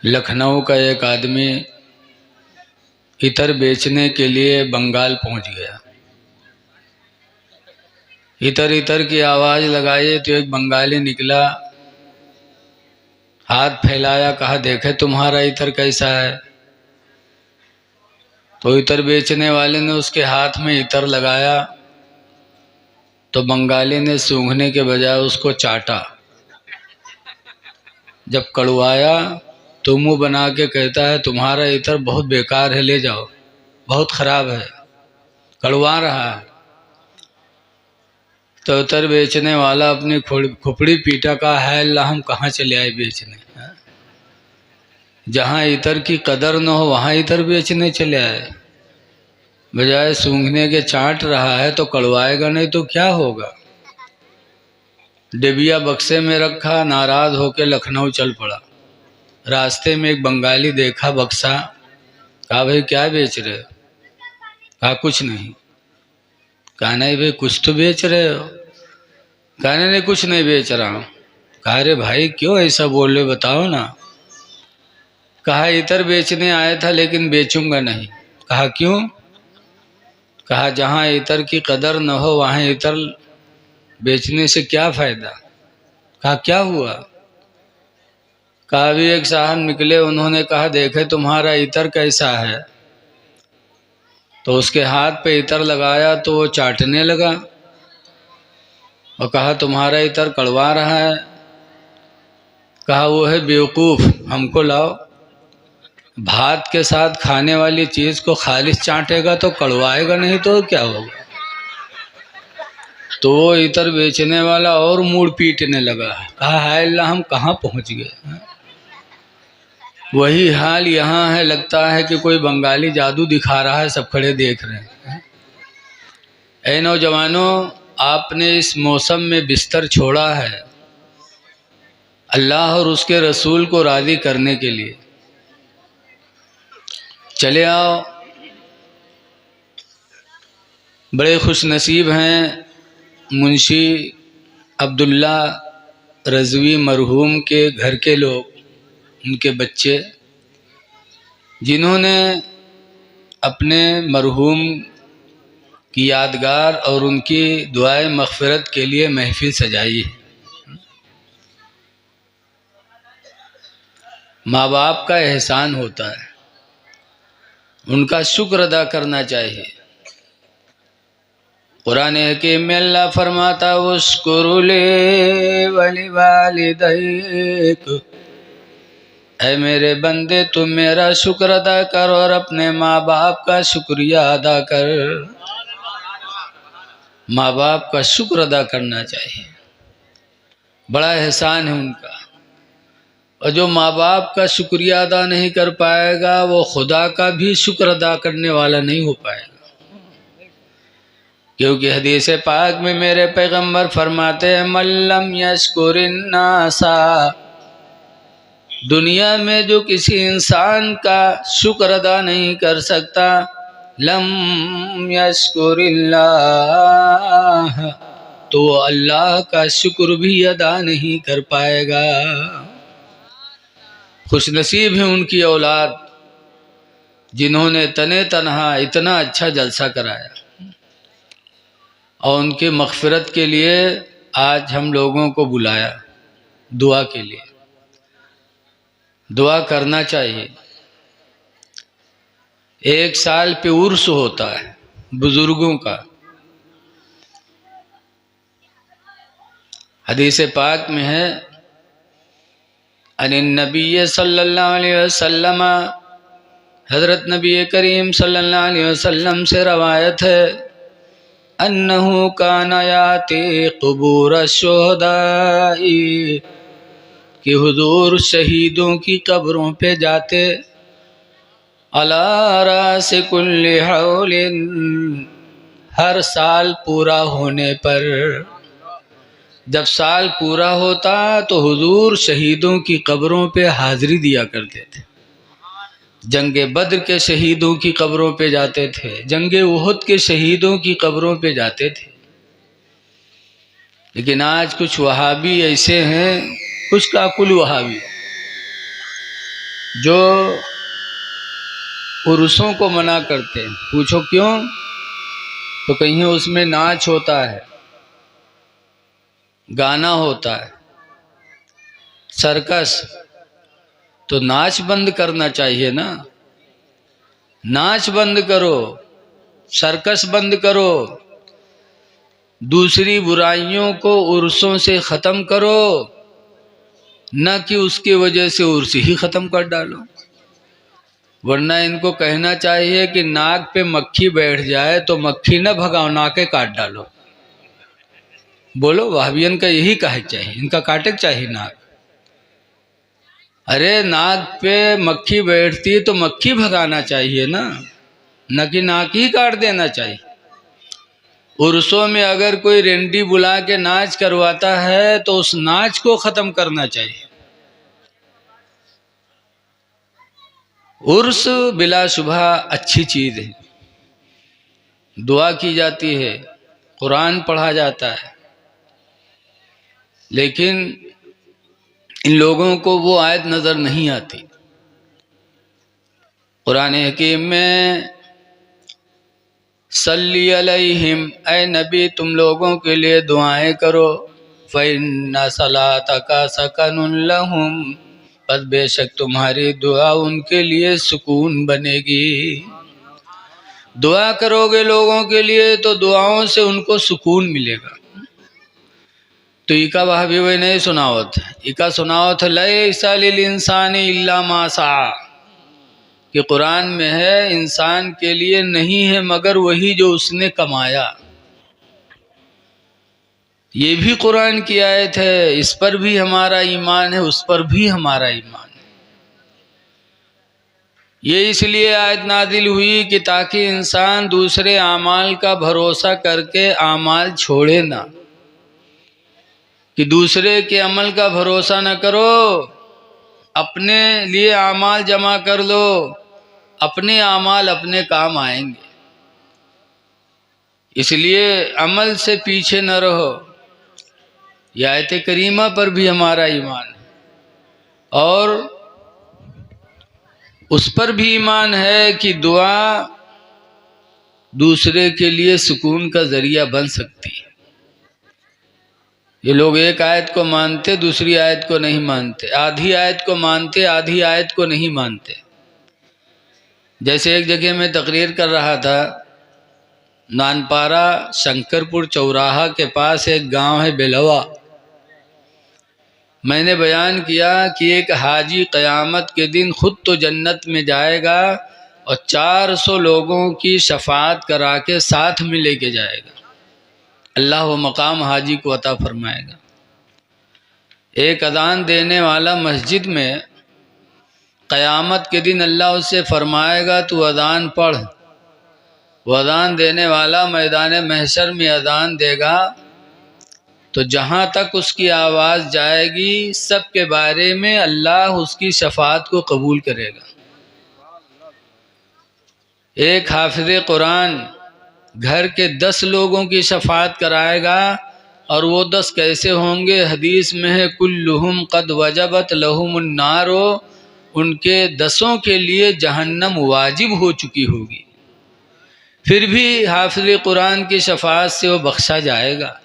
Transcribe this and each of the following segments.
लखनऊ का एक आदमी इतर बेचने के लिए बंगाल पहुंच गया। इतर इतर की आवाज़ लगाई तो एक बंगाली निकला, हाथ फैलाया, कहा देखे तुम्हारा इतर कैसा है। तो इतर बेचने वाले ने उसके हाथ में इतर लगाया तो बंगाली ने सूंघने के बजाय उसको चाटा। जब कड़वाया तो मुंह बना के कहता है तुम्हारा इतर बहुत बेकार है, ले जाओ, बहुत खराब है, कड़वा रहा है। तो इतर बेचने वाला अपनी खोपड़ी पीटा, का है अल्लाह हम कहाँ चले आए बेचने, जहाँ इतर की कदर न हो वहाँ इतर बेचने चले आए। बजाय सूंघने के चाट रहा है तो कड़वाएगा नहीं तो क्या होगा। डिबिया बक्से में रखा, नाराज होकर लखनऊ चल पड़ा। रास्ते में एक बंगाली देखा बक्सा, कहा भाई क्या बेच रहे हो? कहा कुछ नहीं। कहा नहीं भाई कुछ तो बेच रहे हो? कहा नहीं कुछ नहीं बेच रहा हूँ। कहा अरे भाई क्यों ऐसा बोल रहे, बताओ ना। कहा इतर बेचने आया था लेकिन बेचूंगा नहीं। कहा क्यों? कहा जहाँ इतर की कदर न हो वहाँ इतर बेचने से क्या फायदा। कहा क्या हुआ? कहा अभी एक साहब निकले, उन्होंने कहा देखे तुम्हारा इतर कैसा है। तो उसके हाथ पे इतर लगाया तो वो चाटने लगा और कहा तुम्हारा इतर कड़वा रहा है। कहा वो है बेवकूफ़, हमको लाओ। भात के साथ खाने वाली चीज़ को खालिश चाटेगा तो कड़वाएगा नहीं तो क्या होगा। तो वो इतर बेचने वाला और मुड़ पीटने लगा। कहा हाय अल्लाह हम कहाँ पहुँच गए। वही हाल यहाँ है, लगता है कि कोई बंगाली जादू दिखा रहा है, सब खड़े देख रहे हैं। ऐ नौजवानों, आपने इस मौसम में बिस्तर छोड़ा है अल्लाह और उसके रसूल को राज़ी करने के लिए। चले आओ। बड़े खुश नसीब हैं मुंशी अब्दुल्ला रज़वी मरहूम के घर के लोग, उनके बच्चे, जिन्होंने अपने मरहूम की यादगार और उनकी दुआए मग़फ़िरत के लिए महफ़िल सजाई है। माँ बाप का एहसान होता है, उनका शुक्र अदा करना चाहिए। कुरान हकीम में अल्लाह फरमाता वश्कुरुली वलिवालिदैक, ऐ मेरे बंदे तुम मेरा शुक्र अदा कर और अपने माँ बाप का शुक्रिया अदा कर। माँ बाप का शुक्र अदा करना चाहिए, बड़ा एहसान है उनका। और जो माँ बाप का शुक्रिया अदा नहीं कर पाएगा वो खुदा का भी शुक्र अदा करने वाला नहीं हो पाएगा। क्योंकि हदीस पाक में मेरे पैगंबर फरमाते हैं मल्लम यशकुरिन्नासा, दुनिया में जो किसी इंसान का शुक्र अदा नहीं कर सकता, लम यशकुरिल्लाह, तो अल्लाह का शुक्र भी अदा नहीं कर पाएगा। खुशनसीब है उनकी औलाद जिन्होंने तने तनहा इतना अच्छा जलसा कराया। और उनके मग़फ़िरत के लिए आज हम लोगों को बुलाया, दुआ के लिए। दुआ करना चाहिए। एक साल पे उर्स होता है बुज़ुर्गों का। हदीस पाक में है अनिन नबी सल्लल्लाहु अलैहि वसल्लम, हज़रत नबी करीम सल्लल्लाहु अलैहि वसल्लम से रवायत है अन्नहु काना याति क़ुबूर शुहदाई, कि हुजूर शहीदों की कब्रों पे जाते। अला रास कुल्ली हौलिन, हर साल पूरा होने पर। जब साल पूरा होता तो हुजूर शहीदों की कब्रों पे हाज़िरी दिया करते थे। जंगे बद्र के शहीदों की कब्रों पे जाते थे, जंगे उहुद के शहीदों की कब्रों पे जाते थे। लेकिन आज कुछ वहाबी ऐसे हैं, कुछ का कुल वहाबी, जो उर्सों को मना करते हैं। पूछो क्यों? तो कहीं उसमें नाच होता है, गाना होता है, सर्कस, तो नाच बंद करना चाहिए ना। नाच बंद करो, सर्कस बंद करो, दूसरी बुराइयों को उर्सों से ख़त्म करो, न कि उसकी वजह से उर्स ही ख़त्म कर डालो। वरना इनको कहना चाहिए कि नाक पे मक्खी बैठ जाए तो मक्खी न भगाओ, नाके काट डालो। बोलो, वहाबियन का यही कहे चाहिए, इनका काटे चाहिए नाक। अरे नाक पे मक्खी बैठती है तो मक्खी भगाना चाहिए ना, न कि नाक ही काट देना चाहिए। उर्सों में अगर कोई रेंडी बुला के नाच करवाता है तो उस नाच को ख़त्म करना चाहिए। उर्स बिलाशुबह अच्छी चीज़ है, दुआ की जाती है, कुरान पढ़ा जाता है, लेकिन इन लोगों को वो आयत नज़र नहीं आती। कुरान हकीम में सल्ली अलैहिम, ऐ नबी तुम लोगों के लिए दुआएं करो, फ़इन्ना सलातका सकनुन लहुम, बस बेशक तुम्हारी दुआ उनके लिए सुकून बनेगी। दुआ करोगे लोगों के लिए तो दुआओं से उनको सुकून मिलेगा। तो इका वह भी वही नहीं सुनावत, इका सुनावत लैसा लिल इंसानी इल्ला मा सआ, कि कुरान में है इंसान के लिए नहीं है मगर वही जो उसने कमाया। ये भी कुरान की आयत है, इस पर भी हमारा ईमान है, उस पर भी हमारा ईमान है। ये इसलिए आयत नाजिल हुई कि ताकि इंसान दूसरे आमाल का भरोसा करके आमाल छोड़े ना, कि दूसरे के अमल का भरोसा न करो, अपने लिए आमाल जमा कर लो, अपने आमाल अपने काम आएंगे। इसलिए अमल से पीछे न रहो। यह आयत करीमा पर भी हमारा ईमान है और उस पर भी ईमान है कि दुआ दूसरे के लिए सुकून का जरिया बन सकती है। ये लोग एक आयत को मानते, दूसरी आयत को नहीं मानते, आधी आयत को मानते, आधी आयत को नहीं मानते। जैसे एक जगह मैं तकरीर कर रहा था, नानपारा शंकरपुर चौराहा के पास एक गांव है बेलवा। मैंने बयान किया कि एक हाजी क़यामत के दिन खुद तो जन्नत में जाएगा और 400 लोगों की शफाअत करा के साथ में लेके जाएगा। अल्लाह वो मकाम हाजी को अता फरमाएगा। एक अजान देने वाला मस्जिद में क़यामत के दिन अल्लाह उससे फरमाएगा तू अजान पढ़। वो अजान देने वाला मैदान महशर में अजान देगा तो जहाँ तक उसकी आवाज़ जाएगी सब के बारे में अल्लाह उसकी शफाअत को कबूल करेगा। एक हाफिज़ कुरान घर के 10 लोगों की शफाअत कराएगा और वो 10 कैसे होंगे? हदीस में है कुल्लुहुम कद वजबत लहुमुन नारो, उनके 10 के लिए जहन्नम वाजिब हो चुकी होगी, फिर भी हाफिज़ कुरान की शफाअत से वो बख्शा जाएगा।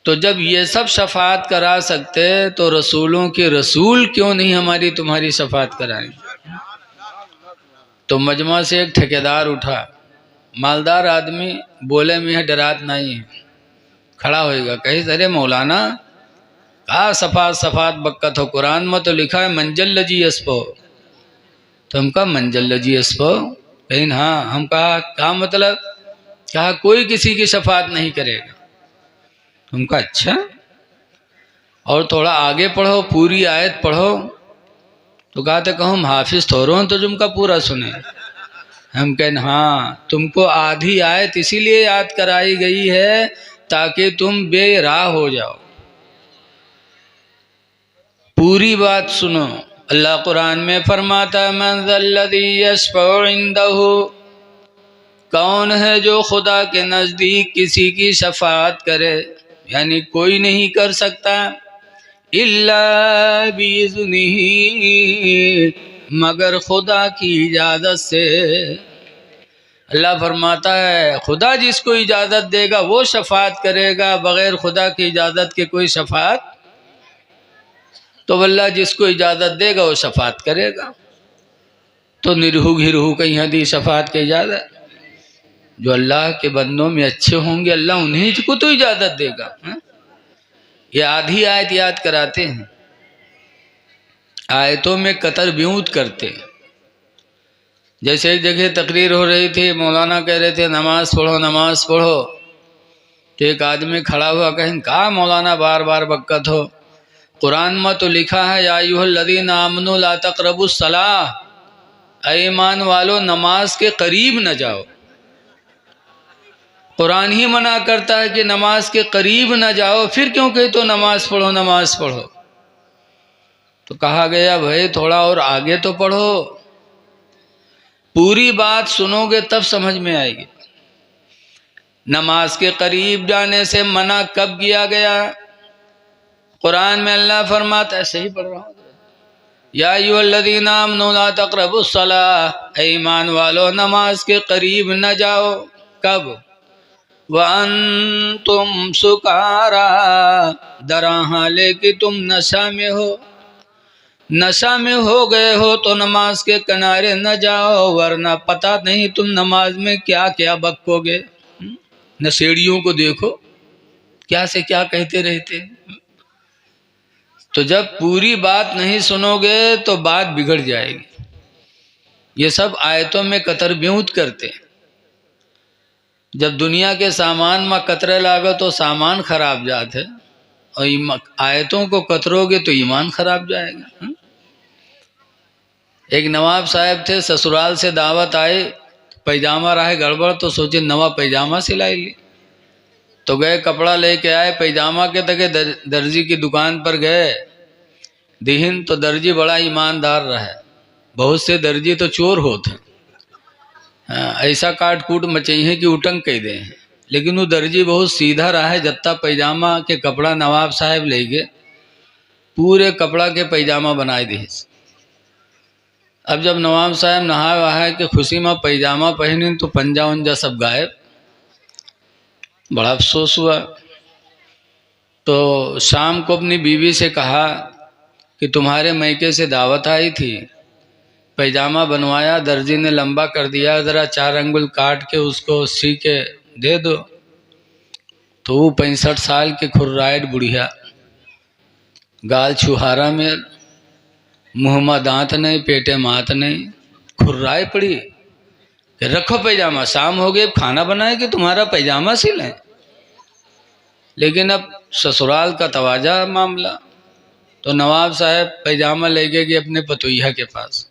तो जब ये सब शफाअत करा सकते तो रसूलों के रसूल क्यों नहीं हमारी तुम्हारी शफाअत कराएंगे? तो मजमा से एक ठेकेदार उठा, मालदार आदमी, बोले में डरात नहीं है, खड़ा होएगा, कही अरे मौलाना कहा सफात सफात बक्कत हो, कुरान में तो लिखा है मंजल लजी अस्पो। तो हम कहा मंजल लजी अस्पो? कहीं हाँ। हम कहा क्या मतलब? कहा कोई किसी की शफात नहीं करेगा। हम कहा अच्छा, और थोड़ा आगे पढ़ो, पूरी आयत पढ़ो। तो कहा था कहूँ हम हाफिज थोड़ो तो तुमका पूरा सुने। हम कहें हाँ, तुमको आधी आयत इसीलिए याद कराई गई है ताकि तुम बेराह हो जाओ। पूरी बात सुनो। अल्लाह कुरान में फरमाता मन ज़ल्लज़ी यशफ़उ इंदहु, कौन है जो खुदा के नज़दीक किसी की शफाअत करे, यानी कोई नहीं कर सकता। इल्ला बिइज़्निही, मगर खुदा की इजाज़त से। अल्लाह फरमाता है खुदा जिसको इजाज़त देगा वो शफात करेगा, बग़ैर खुदा की इजाज़त के कोई शफात, तो अल्लाह जिसको इजाज़त देगा वो शफात करेगा। तो निरहू घिरहू कहीं हदी शफात की इजाज़त, जो अल्लाह के बंदों में अच्छे होंगे अल्लाह उन्हीं को तो इजाज़त देगा। ये आधी आयत याद कराते हैं, आयतों में कतर ब्यूत करते। जैसे एक जगह तकरीर हो रही थी, मौलाना कह रहे थे नमाज पढ़ो नमाज पढ़ो, तो एक आदमी खड़ा हुआ कहें कहा मौलाना बार बार बक्कत हो, कुरान में तो लिखा है या अय्युहल्लज़ीना आमनू ला तक़रबुस सलाह, ऐ ईमान वालो नमाज के करीब न जाओ। कुरान ही मना करता है कि नमाज के करीब न जाओ, फिर क्यों कहे तो नमाज पढ़ो नमाज पढ़ो। तो कहा गया भाई थोड़ा और आगे तो पढ़ो, पूरी बात सुनोगे तब समझ में आएगी। नमाज के करीब जाने से मना कब किया गया? कुरान में अल्लाह फरमाता है, सही पढ़ रहा हूँ, या अय्युहल्लज़ीना आमनू ला तक़रबुस सलाह, ईमान वालो नमाज के करीब न जाओ। कब? व अंतुम सुकारा, दरा हाले कि तुम नशा में हो। नशा में हो गए हो तो नमाज के किनारे न जाओ, वरना पता नहीं तुम नमाज में क्या क्या बकोगे। नशेड़ियों को देखो क्या से क्या कहते रहते। तो जब पूरी बात नहीं सुनोगे तो बात बिगड़ जाएगी। ये सब आयतों में कतर ब्यूत करते। जब दुनिया के सामान में कतरे लागो तो सामान खराब जाते, और आयतों को कतरोगे तो ईमान खराब जाएगा। एक नवाब साहब थे, ससुराल से दावत आए, पैजामा रहे गड़बड़, तो सोचे नवा पैजामा सिलाई ली। तो गए कपड़ा लेके आए, पैजामा के तके दर्जी की दुकान पर गए, दिहिन तो दर्जी बड़ा ईमानदार रहे। बहुत से दर्जी तो चोर होते, ऐसा काट कूट मचही कि उटंग कह दे, लेकिन वो दर्जी बहुत सीधा रहा। जत्ता पैजामा के कपड़ा नवाब साहब ले गए, पूरे कपड़ा के पैजामा बनाए दी। अब जब नवाब साहब नहा वहा के खुशी में पैजामा पहनी तो पंजा उंजा सब गायब। बड़ा अफसोस हुआ। तो शाम को अपनी बीवी से कहा कि तुम्हारे मैके से दावत आई थी, पैजामा बनवाया, दर्जी ने लंबा कर दिया, ज़रा 4 अंगुल काट के उसको सी के दे दो। तो वो 65 साल के खुर्राइट बुढ़िया, गाल छुहारा में, मुँह में दांत नहीं, पेटे मात नहीं, खुर्राए पड़ी कि रखो पैजामा, शाम हो गई, खाना बनाए कि तुम्हारा पैजामा सिलें। लेकिन अब ससुराल का तवाजा मामला, तो नवाब साहब पैजामा ले गए अपने पतोहिया के पास।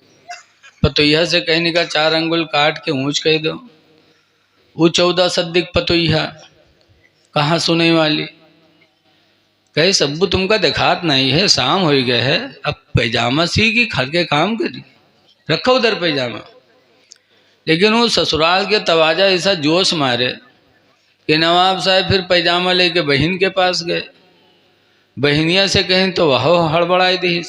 पतोहिया से कहने का 4 अंगुल काट के ऊँच कह दो। वो 14 सद्दिक पतोहिया कहाँ सुने वाली, कहे सब्बू तुमका देखात नहीं है, शाम हो गए है, अब पैजामा सी की खा के काम करी, रखो उधर पैजामा। लेकिन वो ससुराल के तवाजा ऐसा जोश मारे कि नवाब साहब फिर पैजामा लेके बहन के पास गए। बहनिया से कहें तो वह हड़बड़ाई दी,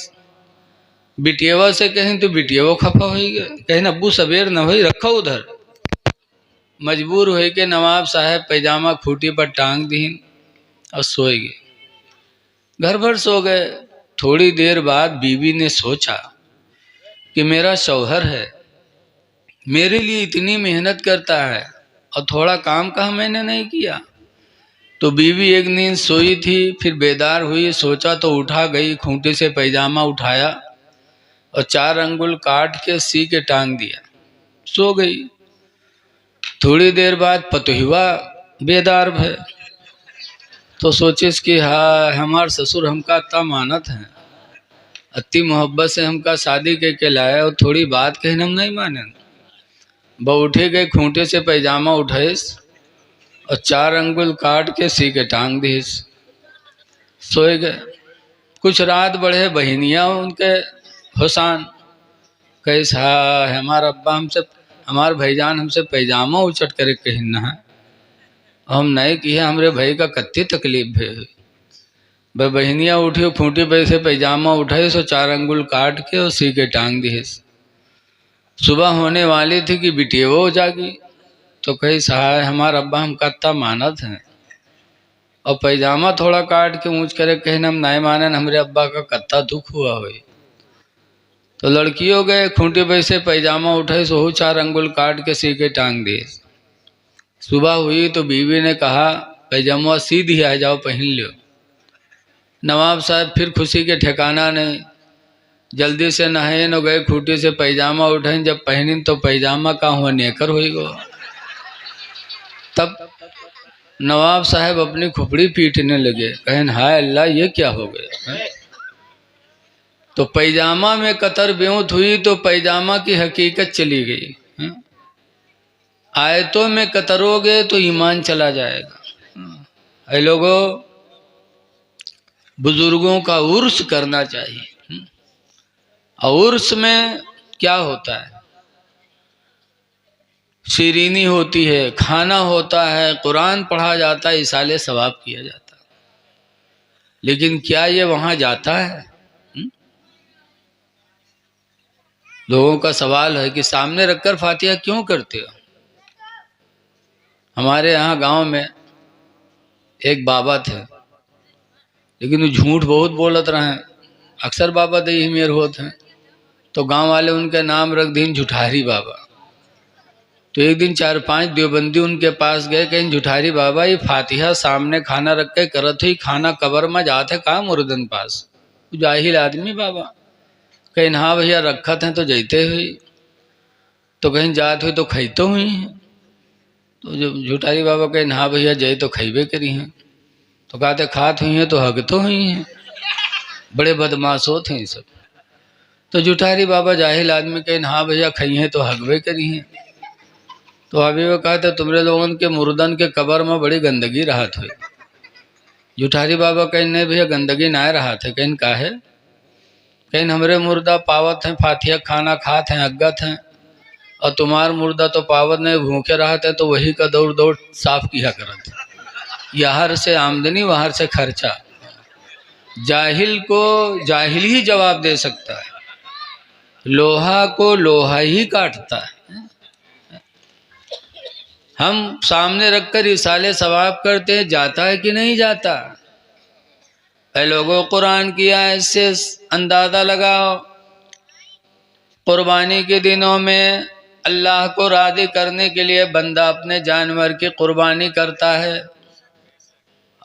बिटियावा से कहें तो बिटियावा खफा हो गए, कहें अब्बू सवेर न हो, रखो उधर। मजबूर हो के नवाब साहब पैजामा खूटी पर टांग दी और सोए गए। घर भर सो गए। थोड़ी देर बाद बीवी ने सोचा कि मेरा शौहर है, मेरे लिए इतनी मेहनत करता है और थोड़ा काम कहा मैंने नहीं किया। तो बीवी एक नींद सोई थी, फिर बेदार हुई, सोचा तो उठा गई, खूंटे से पैजामा उठाया और 4 अंगुल काट के सी के टांग दिया, सो गई। थोड़ी देर बाद पतोहिवा बेदार भय, तो सोचिस कि हाँ हमार ससुर हमका इतना मानत है, अति मोहब्बत से हमका शादी के लाया, और थोड़ी बात कहीं हम नहीं माने। वो उठे गए, खूंटे से पैजामा उठाइस और 4 अंगुल काट के सी के टांग दीस, सोए गए। कुछ रात बढ़े, बहनियाँ उनके हुसान कैस, हाँ हमारा अब्बा हमसे, हमार भाईजान हमसे पैजामा उचट करे कहना है, हम नहीं किए, हमरे भाई का कत्ती तकलीफ है। वह बहनियाँ उठी, खूंटी पे से पैजामा उठाई, सो 4 अंगुल काट के और सी के टांग दिए। सुबह होने वाली थी कि बिटिया वो जागी, तो कही सहाय हमारा अब्बा हम कत्ता मानत हैं और पैजामा थोड़ा काट के ऊँच करे, कहीं हम नहीं माने, हमरे अब्बा का कत्ता दुख हुआ हुई। तो लड़कियों गए, खूंटी पे से पैजामा उठाई, सो 4 अंगुल काट के सी के टांग दिए। सुबह हुई तो बीवी ने कहा पैजामा सी दिया है, जाओ पहन लो। नवाब साहब फिर खुशी के ठिकाना नहीं, जल्दी से नहाए न गए, खूंटी से पैजामा उठाए, जब पहनी तो पैजामा का हुआ नेकर हुई गो। तब नवाब साहब अपनी खुपड़ी पीटने लगे, कहें हाय अल्लाह ये क्या हो गया है? तो पैजामा में कतर ब्योंत हुई तो पैजामा की हकीकत चली गई है? आयतों में कतरोगे तो ईमान चला जाएगा। ऐ लोगों, बुजुर्गों का उर्स करना चाहिए। और उर्स में क्या होता है? शीरीनी होती है, खाना होता है, कुरान पढ़ा जाता है, इसाले सवाब किया जाता है। लेकिन क्या ये वहां जाता है? लोगों का सवाल है कि सामने रखकर फातिहा क्यों करते हो? हमारे यहाँ गांव में एक बाबा थे, लेकिन वो झूठ बहुत बोलत रहे। अक्सर बाबा दही मेर होते हैं, तो गांव वाले उनके नाम रख दीन झुठारी बाबा। तो एक दिन 4-5 देवबंदी उनके पास गए, कहीं झुठारी बाबा ये फातिहा सामने खाना रख के करत हुई, खाना कबर में जाते कहा मुर्दन पास? जाहिल आदमी बाबा। कहीं हाँ भैया रखत हैं तो जैते हुई, तो कहीं जात हुई तो खैतो हुई हैं। तो जब झुठारी बाबा कहीं हाँ भैया जय तो खैबे करी हैं, तो कहते खात हुई हैं तो हग तो हुई हैं। बड़े बदमाश होते हैं सब। तो झुठारी बाबा जाहिल आदमी कहीं हाँ भैया खई हैं तो हगवे करी हैं। तो अभी वो कहते तुमरे लोगों के मुर्दन के कबर में बड़ी गंदगी रहा हुई। झुठारी बाबा कहीं नहीं भैया गंदगी ना रहा थे, कहीं का है? कहीं हमरे मुर्दा पावत हैं, फातिहा खाना खात हैं, अग्गत हैं, और तुम्हार मुर्दा तो पावत नहीं, भूखे रहते तो वही का दौड़ दौड़ साफ किया करत। यहाँ से आमदनी वहाँ से खर्चा। जाहिल को जाहिल ही जवाब दे सकता है, लोहा को लोहा ही काटता है। हम सामने रखकर इसाले सवाब करते हैं, जाता है कि नहीं जाता? ऐ लोगों, कुरान की आयत से अंदाजा लगाओ, कुर्बानी के दिनों में अल्लाह को राज़ी करने के लिए बंदा अपने जानवर की कुर्बानी करता है,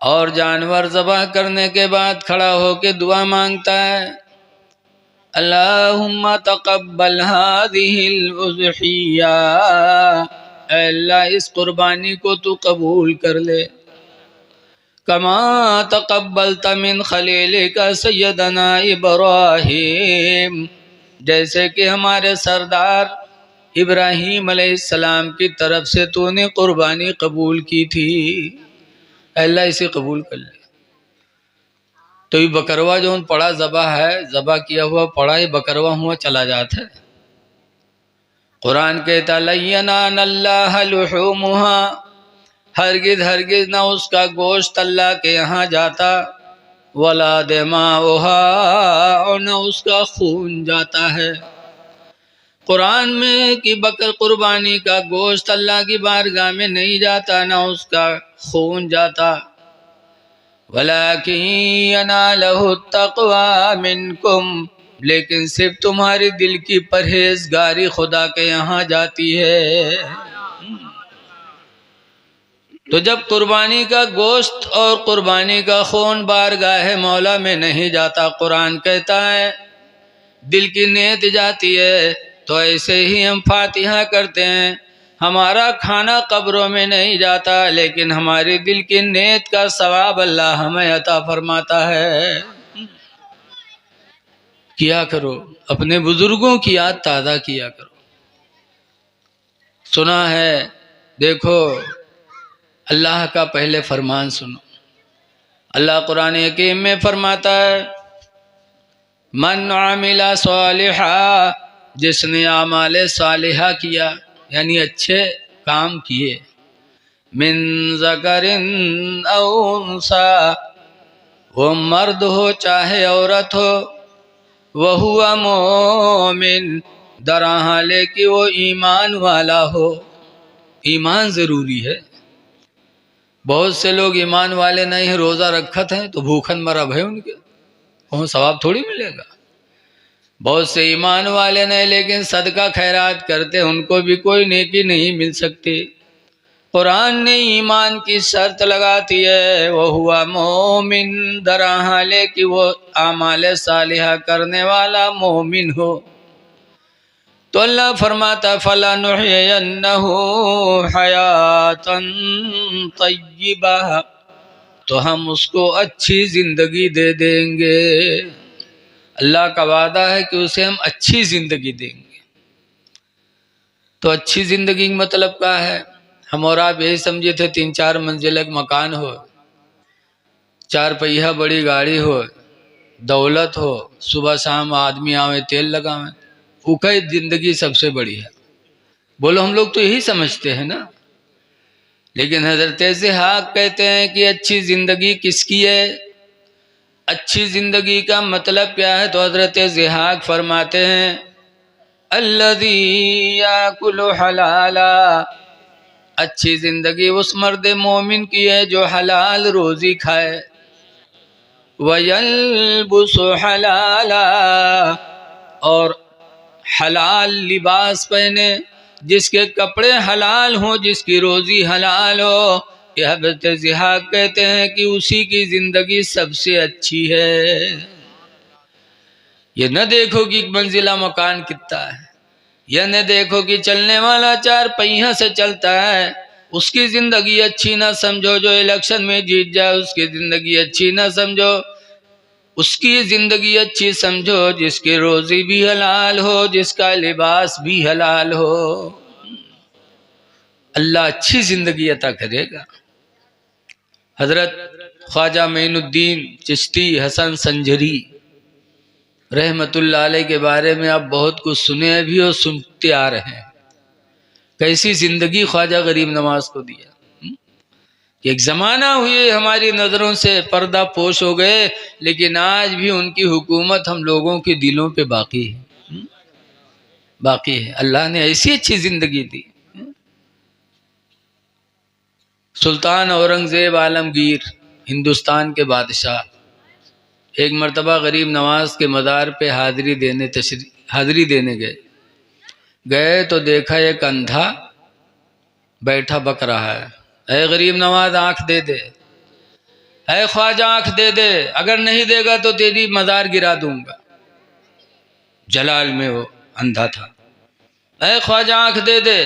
और जानवर ज़बह करने के बाद खड़ा होकर दुआ मांगता है, अल्लाहुम्मा तक़ब्बल हाज़िहिल उज़हिया, अल्लाह इस कुर्बानी को तू कबूल कर ले, कमा तक़ब्बलता मिन खलीलिका सय्यदना इब्राहीम, जैसे कि हमारे सरदार इब्राहीम अलैहिस्सलाम की तरफ से तूने कुर्बानी कबूल की थी, अल्लाह इसे कबूल कर ले। तो ये बकरवा जो पड़ा ज़बा है, ज़बा किया हुआ पड़ा, ये बकरवा हुआ चला जाता है। कुरान कहता लय्यनाल्लाह लुहूमुहा, हरगिज हरगिज ना उसका गोश्त अल्लाह के यहाँ जाता, वला दिमाउहा, और न उसका खून जाता है। कुरान में कि बकर कुर्बानी का गोश्त अल्लाह की बारगाह में नहीं जाता, ना उसका खून जाता, वलाकिन यनालहु तक़वा मिनकुम, लेकिन सिर्फ तुम्हारे दिल की परहेजगारी खुदा के यहाँ जाती है। तो जब कुर्बानी का गोश्त और कुर्बानी का खून बारगाह मौला में नहीं जाता, कुरान कहता है दिल की नीयत जाती है। तो ऐसे ही हम फातिहा करते हैं, हमारा खाना कब्रों में नहीं जाता, लेकिन हमारे दिल की नीयत का सवाब अल्लाह हमें अता फरमाता है। किया करो, अपने बुजुर्गों की याद ताज़ा किया करो। सुना है, देखो अल्लाह का पहले फरमान सुनो। अल्लाह कुरान हकीम में फरमाता है, मन आमिला सालिहा, जिसने आमाले सालिहा किया यानी अच्छे काम किए, मिन ज़करिन औ उन्सा, वो मर्द हो चाहे औरत हो, वह हुआ मोमिन, दरहाले कि वो ईमान वाला हो। ईमान ज़रूरी है। बहुत से लोग ईमान वाले नहीं हैं, रोज़ा रखत हैं तो भूखन मरा भय उनके, वहाँ सवाब थोड़ी मिलेगा। बहुत से ईमान वाले नहीं लेकिन सदका खैरात करते हैं, उनको भी कोई नेकी नहीं मिल सकती। कुरान ने ईमान की शर्त लगाती है, वो हुआ मोमिन, दरहाले कि वो आमाल सालिहा करने वाला मोमिन हो। तो अल्लाह फरमाता फलानुहयन्नहु हयातन तय्यिबा, तो हम उसको अच्छी जिंदगी दे देंगे। अल्लाह का वादा है कि उसे हम अच्छी जिंदगी देंगे। तो अच्छी जिंदगी का मतलब क्या है? हम और आप यही समझे थे 3-4 मंजिल का मकान हो, 4 पहिया बड़ी गाड़ी हो, दौलत हो, सुबह शाम आदमी आवे तेल लगावे, उकई जिंदगी सबसे बड़ी है। बोलो, हम लोग तो यही समझते हैं ना। लेकिन हजरत ज़िहाक कहते हैं कि अच्छी जिंदगी किसकी है, अच्छी जिंदगी का मतलब क्या है? तो हजरत ज़िहाक फरमाते हैं अल्लज़ी याकुलु हलाला, अच्छी जिंदगी उस मर्द मोमिन की है जो हलाल रोजी खाए। वयल्बुसु हलाला, और हलाल लिबास पहने, जिसके कपड़े हलाल हो, जिसकी रोजी हलाल हो। यह हज़रत ज़िहाक कहते हैं कि उसी की जिंदगी सबसे अच्छी है। ये न देखो कि मंजिला मकान कितना है, यह न देखो कि चलने वाला 4 पहिया से चलता है, उसकी जिंदगी अच्छी ना समझो। जो इलेक्शन में जीत जाए उसकी जिंदगी अच्छी ना समझो, उसकी जिंदगी अच्छी समझो जिसकी रोजी भी हलाल हो, जिसका लिबास भी हलाल हो। अल्लाह अच्छी जिंदगी अता करेगा। हजरत ख्वाजा मोइनुद्दीन चिश्ती हसन संजरी रहमतुल्लाह अलैह के बारे में आप बहुत कुछ सुने भी और सुनते आ रहे हैं। कैसी जिंदगी ख्वाजा गरीब नवाज को दिया। एक जमाना हुए हमारी नजरों से पर्दा पोश हो गए, लेकिन आज भी उनकी हुकूमत हम लोगों के दिलों पे बाकी है, बाकी है। अल्लाह ने ऐसी अच्छी जिंदगी दी। सुल्तान औरंगजेब आलमगीर, हिंदुस्तान के बादशाह, एक मर्तबा गरीब नवाज के मज़ार पे हाजिरी देने गए तो देखा एक अंधा बैठा बक रहा है, ऐ गरीब नवाज आंख दे दे, ऐ ख्वाजा आंख दे दे, अगर नहीं देगा तो तेरी मज़ार गिरा दूंगा। जलाल में वो अंधा था। ऐ ख्वाजा आंख दे दे,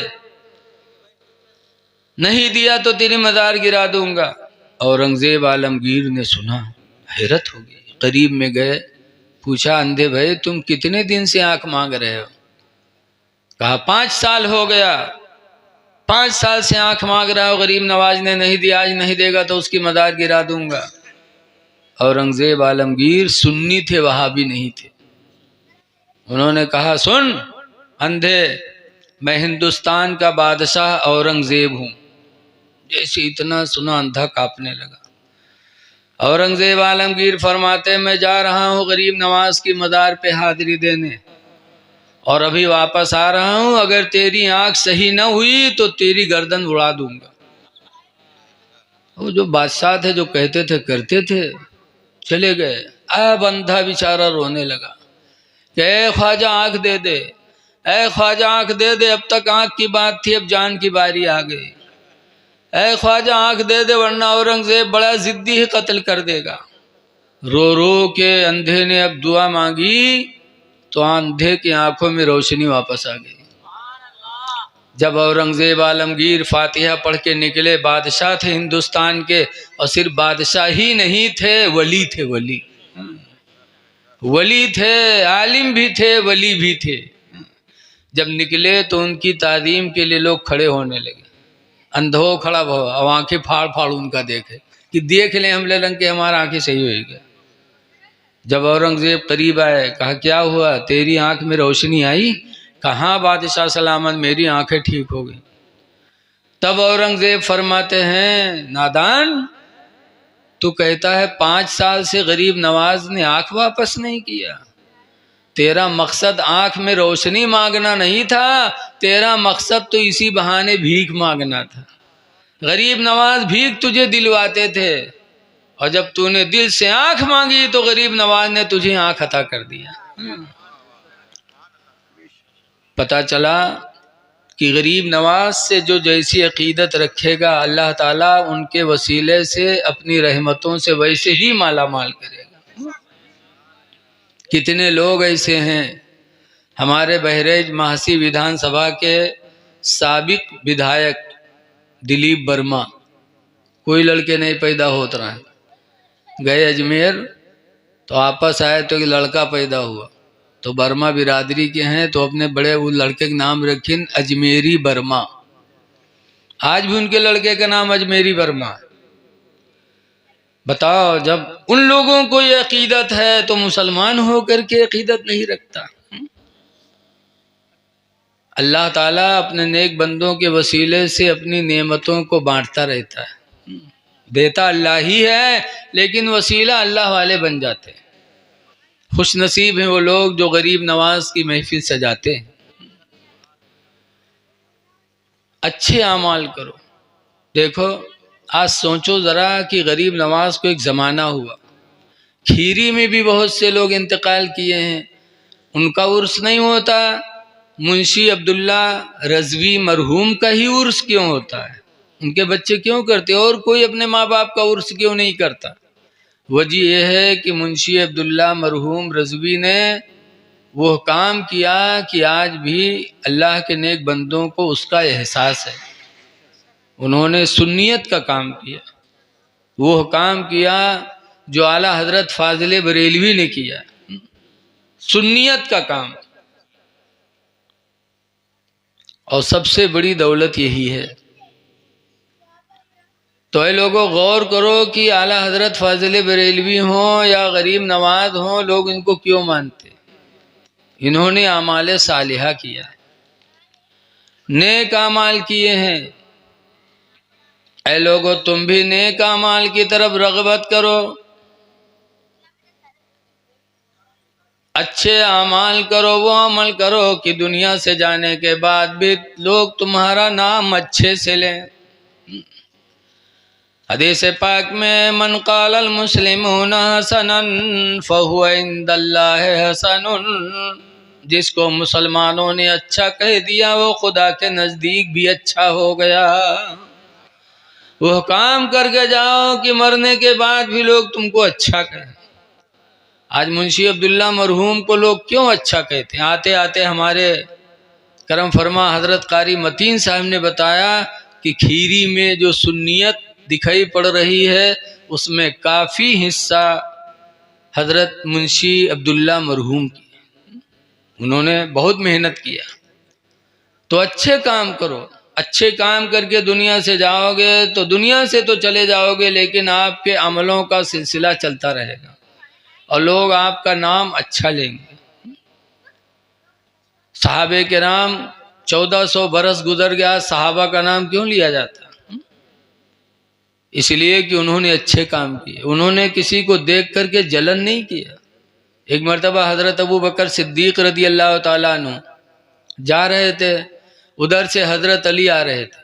नहीं दिया तो तेरी मज़ार गिरा दूंगा। औरंगजेब आलमगीर ने सुना, हैरत हो गई। करीब में गए, पूछा अंधे भाई तुम कितने दिन से आंख मांग रहे हो? कहा 5 साल हो गया, 5 साल से आंख मांग रहा हो, गरीब नवाज ने नहीं दिया, आज नहीं देगा तो उसकी मज़ार गिरा दूंगा। औरंगजेब आलमगीर सुन्नी थे, वहाबी नहीं थे। उन्होंने कहा सुन अंधे, मैं हिंदुस्तान का बादशाह औरंगजेब हूं। जैसे इतना सुना अंधा कांपने लगा। औरंगजेब आलमगीर फरमाते मैं जा रहा हूं गरीब नवाज की मज़ार पे हाजिरी देने, और अभी वापस आ रहा हूं, अगर तेरी आंख सही न हुई तो तेरी गर्दन उड़ा दूंगा। वो जो बादशाह थे, जो कहते थे करते थे, चले गए। अब अंधा बेचारा रोने लगा कि ए ख्वाजा आंख दे दे, ए ख्वाजा आंख दे दे, अब तक आंख की बात थी, अब जान की बारी आ गई। ए ख्वाजा आंख दे दे, वरना औरंगजेब बड़ा जिद्दी है, कत्ल कर देगा। रो रो के अंधे ने अब दुआ मांगी तो अंधे की आंखों में रोशनी वापस आ गई। जब औरंगजेब आलमगीर फातिहा पढ़ के निकले, बादशाह थे हिंदुस्तान के, और सिर्फ बादशाह ही नहीं थे, वली थे, वली वली थे, आलिम भी थे, वली भी थे। जब निकले तो उनकी ताजीम के लिए लोग खड़े होने लगे। अंधो खड़ा भो, अब आंखें फाड़ फाड़ उनका देखे कि देख लें हम रंग के हमारा आंखें सही होगी। जब औरंगजेब करीब आए, कहा क्या हुआ, तेरी आंख में रोशनी आई? कहाँ बादशाह सलामत, मेरी आंखें ठीक हो गई। तब औरंगजेब फरमाते हैं नादान, तू कहता है 5 साल से गरीब नवाज ने आंख वापस नहीं किया। तेरा मकसद आंख में रोशनी मांगना नहीं था, तेरा मकसद तो इसी बहाने भीख मांगना था। गरीब नवाज भीख तुझे दिलवाते थे, और जब तूने दिल से आंख मांगी तो गरीब नवाज ने तुझे आंख अता कर दिया। पता चला कि गरीब नवाज से जो जैसी अकीदत रखेगा, अल्लाह ताला उनके वसीले से अपनी रहमतों से वैसे ही माला माल करेगा। कितने लोग ऐसे हैं, हमारे बहरेज महासी विधानसभा के साबिक विधायक दिलीप वर्मा, कोई लड़के नहीं पैदा होता रहा, गए अजमेर तो वापस आए तो एक लड़का पैदा हुआ, तो वर्मा बिरादरी के हैं तो अपने बड़े वो लड़के का नाम रखिन अजमेरी वर्मा। आज भी उनके लड़के का नाम अजमेरी वर्मा। बताओ, जब उन लोगों को ये अकीदत है तो मुसलमान होकर के अकीदत नहीं रखता। अल्लाह ताला अपने नेक बंदों के वसीले से अपनी नेमतों को बांटता रहता है। देता अल्लाह ही है, लेकिन वसीला अल्लाह वाले बन जाते हैं। खुश नसीब हैं वो लोग जो गरीब नवाज की महफिल सजाते हैं। अच्छे आमाल करो। देखो, आज सोचो ज़रा कि गरीब नवाज को एक ज़माना हुआ, खीरी में भी बहुत से लोग इंतकाल किए हैं, उनका उर्स नहीं होता। मुंशी अब्दुल्ला रज़वी मरहूम का ही उर्स क्यों होता है? उनके बच्चे क्यों करते, और कोई अपने माँ बाप का उर्स क्यों नहीं करता? वजह यह है कि मुंशी अब्दुल्ला मरहूम रज़वी ने वो काम किया कि आज भी अल्लाह के नेक बंदों को उसका एहसास है। उन्होंने सुन्नियत का काम किया, वो काम किया जो आला हजरत फाजिल बरेलवी ने किया, सुन्नियत का काम। और सबसे बड़ी दौलत यही है। तो ये लोगों गौर करो कि आला हजरत फाजिल बरेलवी हों या गरीब नवाज हों, लोग इनको क्यों मानते? इन्होंने आमाल सालिहा किया है, नेक आमाल किए हैं। ऐ लोगों, तुम भी नेक आमाल की तरफ रग़बत करो, अच्छे आमाल करो, वो अमल करो कि दुनिया से जाने के बाद भी लोग तुम्हारा नाम अच्छे से लें। हदीस पाक में मन क़ालल मुस्लिमूना हसनन फहुव इंदल्लाहि हसनुन, जिसको मुसलमानों ने अच्छा कह दिया वो खुदा के नज़दीक भी अच्छा हो गया। वो काम करके जाओ कि मरने के बाद भी लोग तुमको अच्छा कहें। आज मुंशी अब्दुल्ला मरहूम को लोग क्यों अच्छा कहते हैं? आते आते हमारे करम फरमा हजरत कारी मतीन साहब ने बताया कि खीरी में जो सुन्नियत दिखाई पड़ रही है उसमें काफ़ी हिस्सा हजरत मुंशी अब्दुल्ला मरहूम की। उन्होंने बहुत मेहनत किया। तो अच्छे काम करो, अच्छे काम करके दुनिया से जाओगे तो दुनिया से तो चले जाओगे, लेकिन आपके अमलों का सिलसिला चलता रहेगा और लोग आपका नाम अच्छा लेंगे। सहाबे किराम 1400 बरस गुजर गया, सहाबा का नाम क्यों लिया जाता? इसलिए कि उन्होंने अच्छे काम किए, उन्होंने किसी को देख करके जलन नहीं किया। एक मरतबा हजरत अबू बकर सिद्दीक रदी अल्लाह ताला अन्हु जा रहे थे, उधर से हजरत अली आ रहे थे।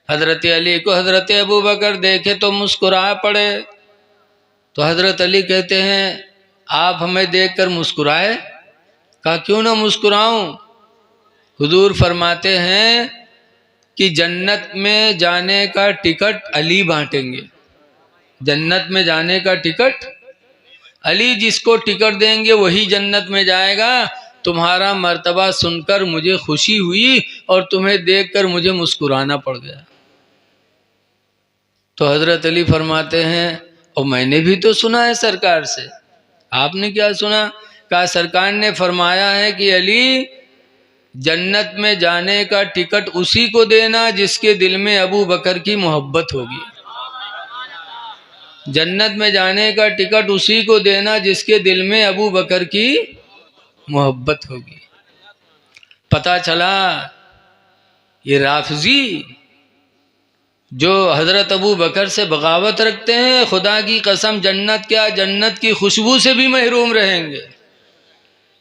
हजरत अली को हजरत अबू बकर देखे तो मुस्कुरा पड़े। तो हजरत अली कहते हैं, आप हमें देखकर मुस्कुराए? कहा, क्यों ना मुस्कुराऊं? हुजूर फरमाते हैं कि जन्नत में जाने का टिकट अली बांटेंगे। जन्नत में जाने का टिकट अली जिसको टिकट देंगे वही जन्नत में जाएगा। तुम्हारा मर्तबा सुनकर मुझे खुशी हुई और तुम्हें देखकर मुझे मुस्कुराना पड़ गया। तो हजरत अली फरमाते हैं, और मैंने भी तो सुना है सरकार से। आपने क्या सुना? कहा, सरकार ने फरमाया है कि अली, जन्नत में जाने का टिकट उसी को देना जिसके दिल में अबू बकर की मोहब्बत होगी। जन्नत में जाने का टिकट उसी को देना जिसके दिल में अबू बकर की मोहब्बत होगी। पता चला ये राफजी जो हज़रत अबू बकर से बगावत रखते हैं, खुदा की कसम जन्नत क्या, जन्नत की खुशबू से भी महरूम रहेंगे।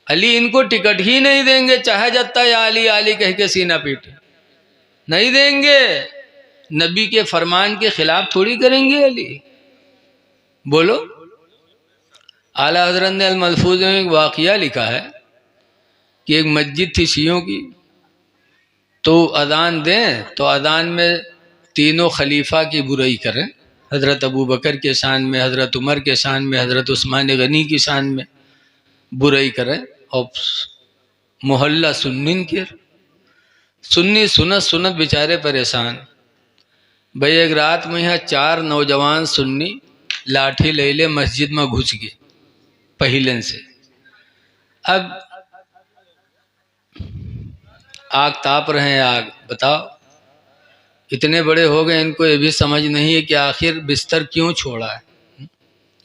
अली इनको टिकट ही नहीं देंगे, चाहे जत्ता या अली अली कह के सीना पीटे, नहीं देंगे। नबी के फरमान के खिलाफ थोड़ी करेंगे अली। बोलो। आला हजरत ने अल मलफूज में एक वाक़िया लिखा है कि एक मस्जिद थी शियों की, तो अजान दें तो अजान में तीनों खलीफा की बुराई करें, हज़रत अबू बकर के शान में, हज़रत उमर के शान में, हज़रत उस्मान गनी की शान में बुराई करें। और मोहल्ला सुन्नी के सुन्नी सुनत सुनत बेचारे परेशान। भाई एक रात में यहाँ 4 नौजवान सुन्नी लाठी ले ले मस्जिद में घुस गए पहिलन से। अब आग ताप रहे हैं, आग बताओ, इतने बड़े हो गए, इनको ये भी समझ नहीं है कि आखिर बिस्तर क्यों छोड़ा है।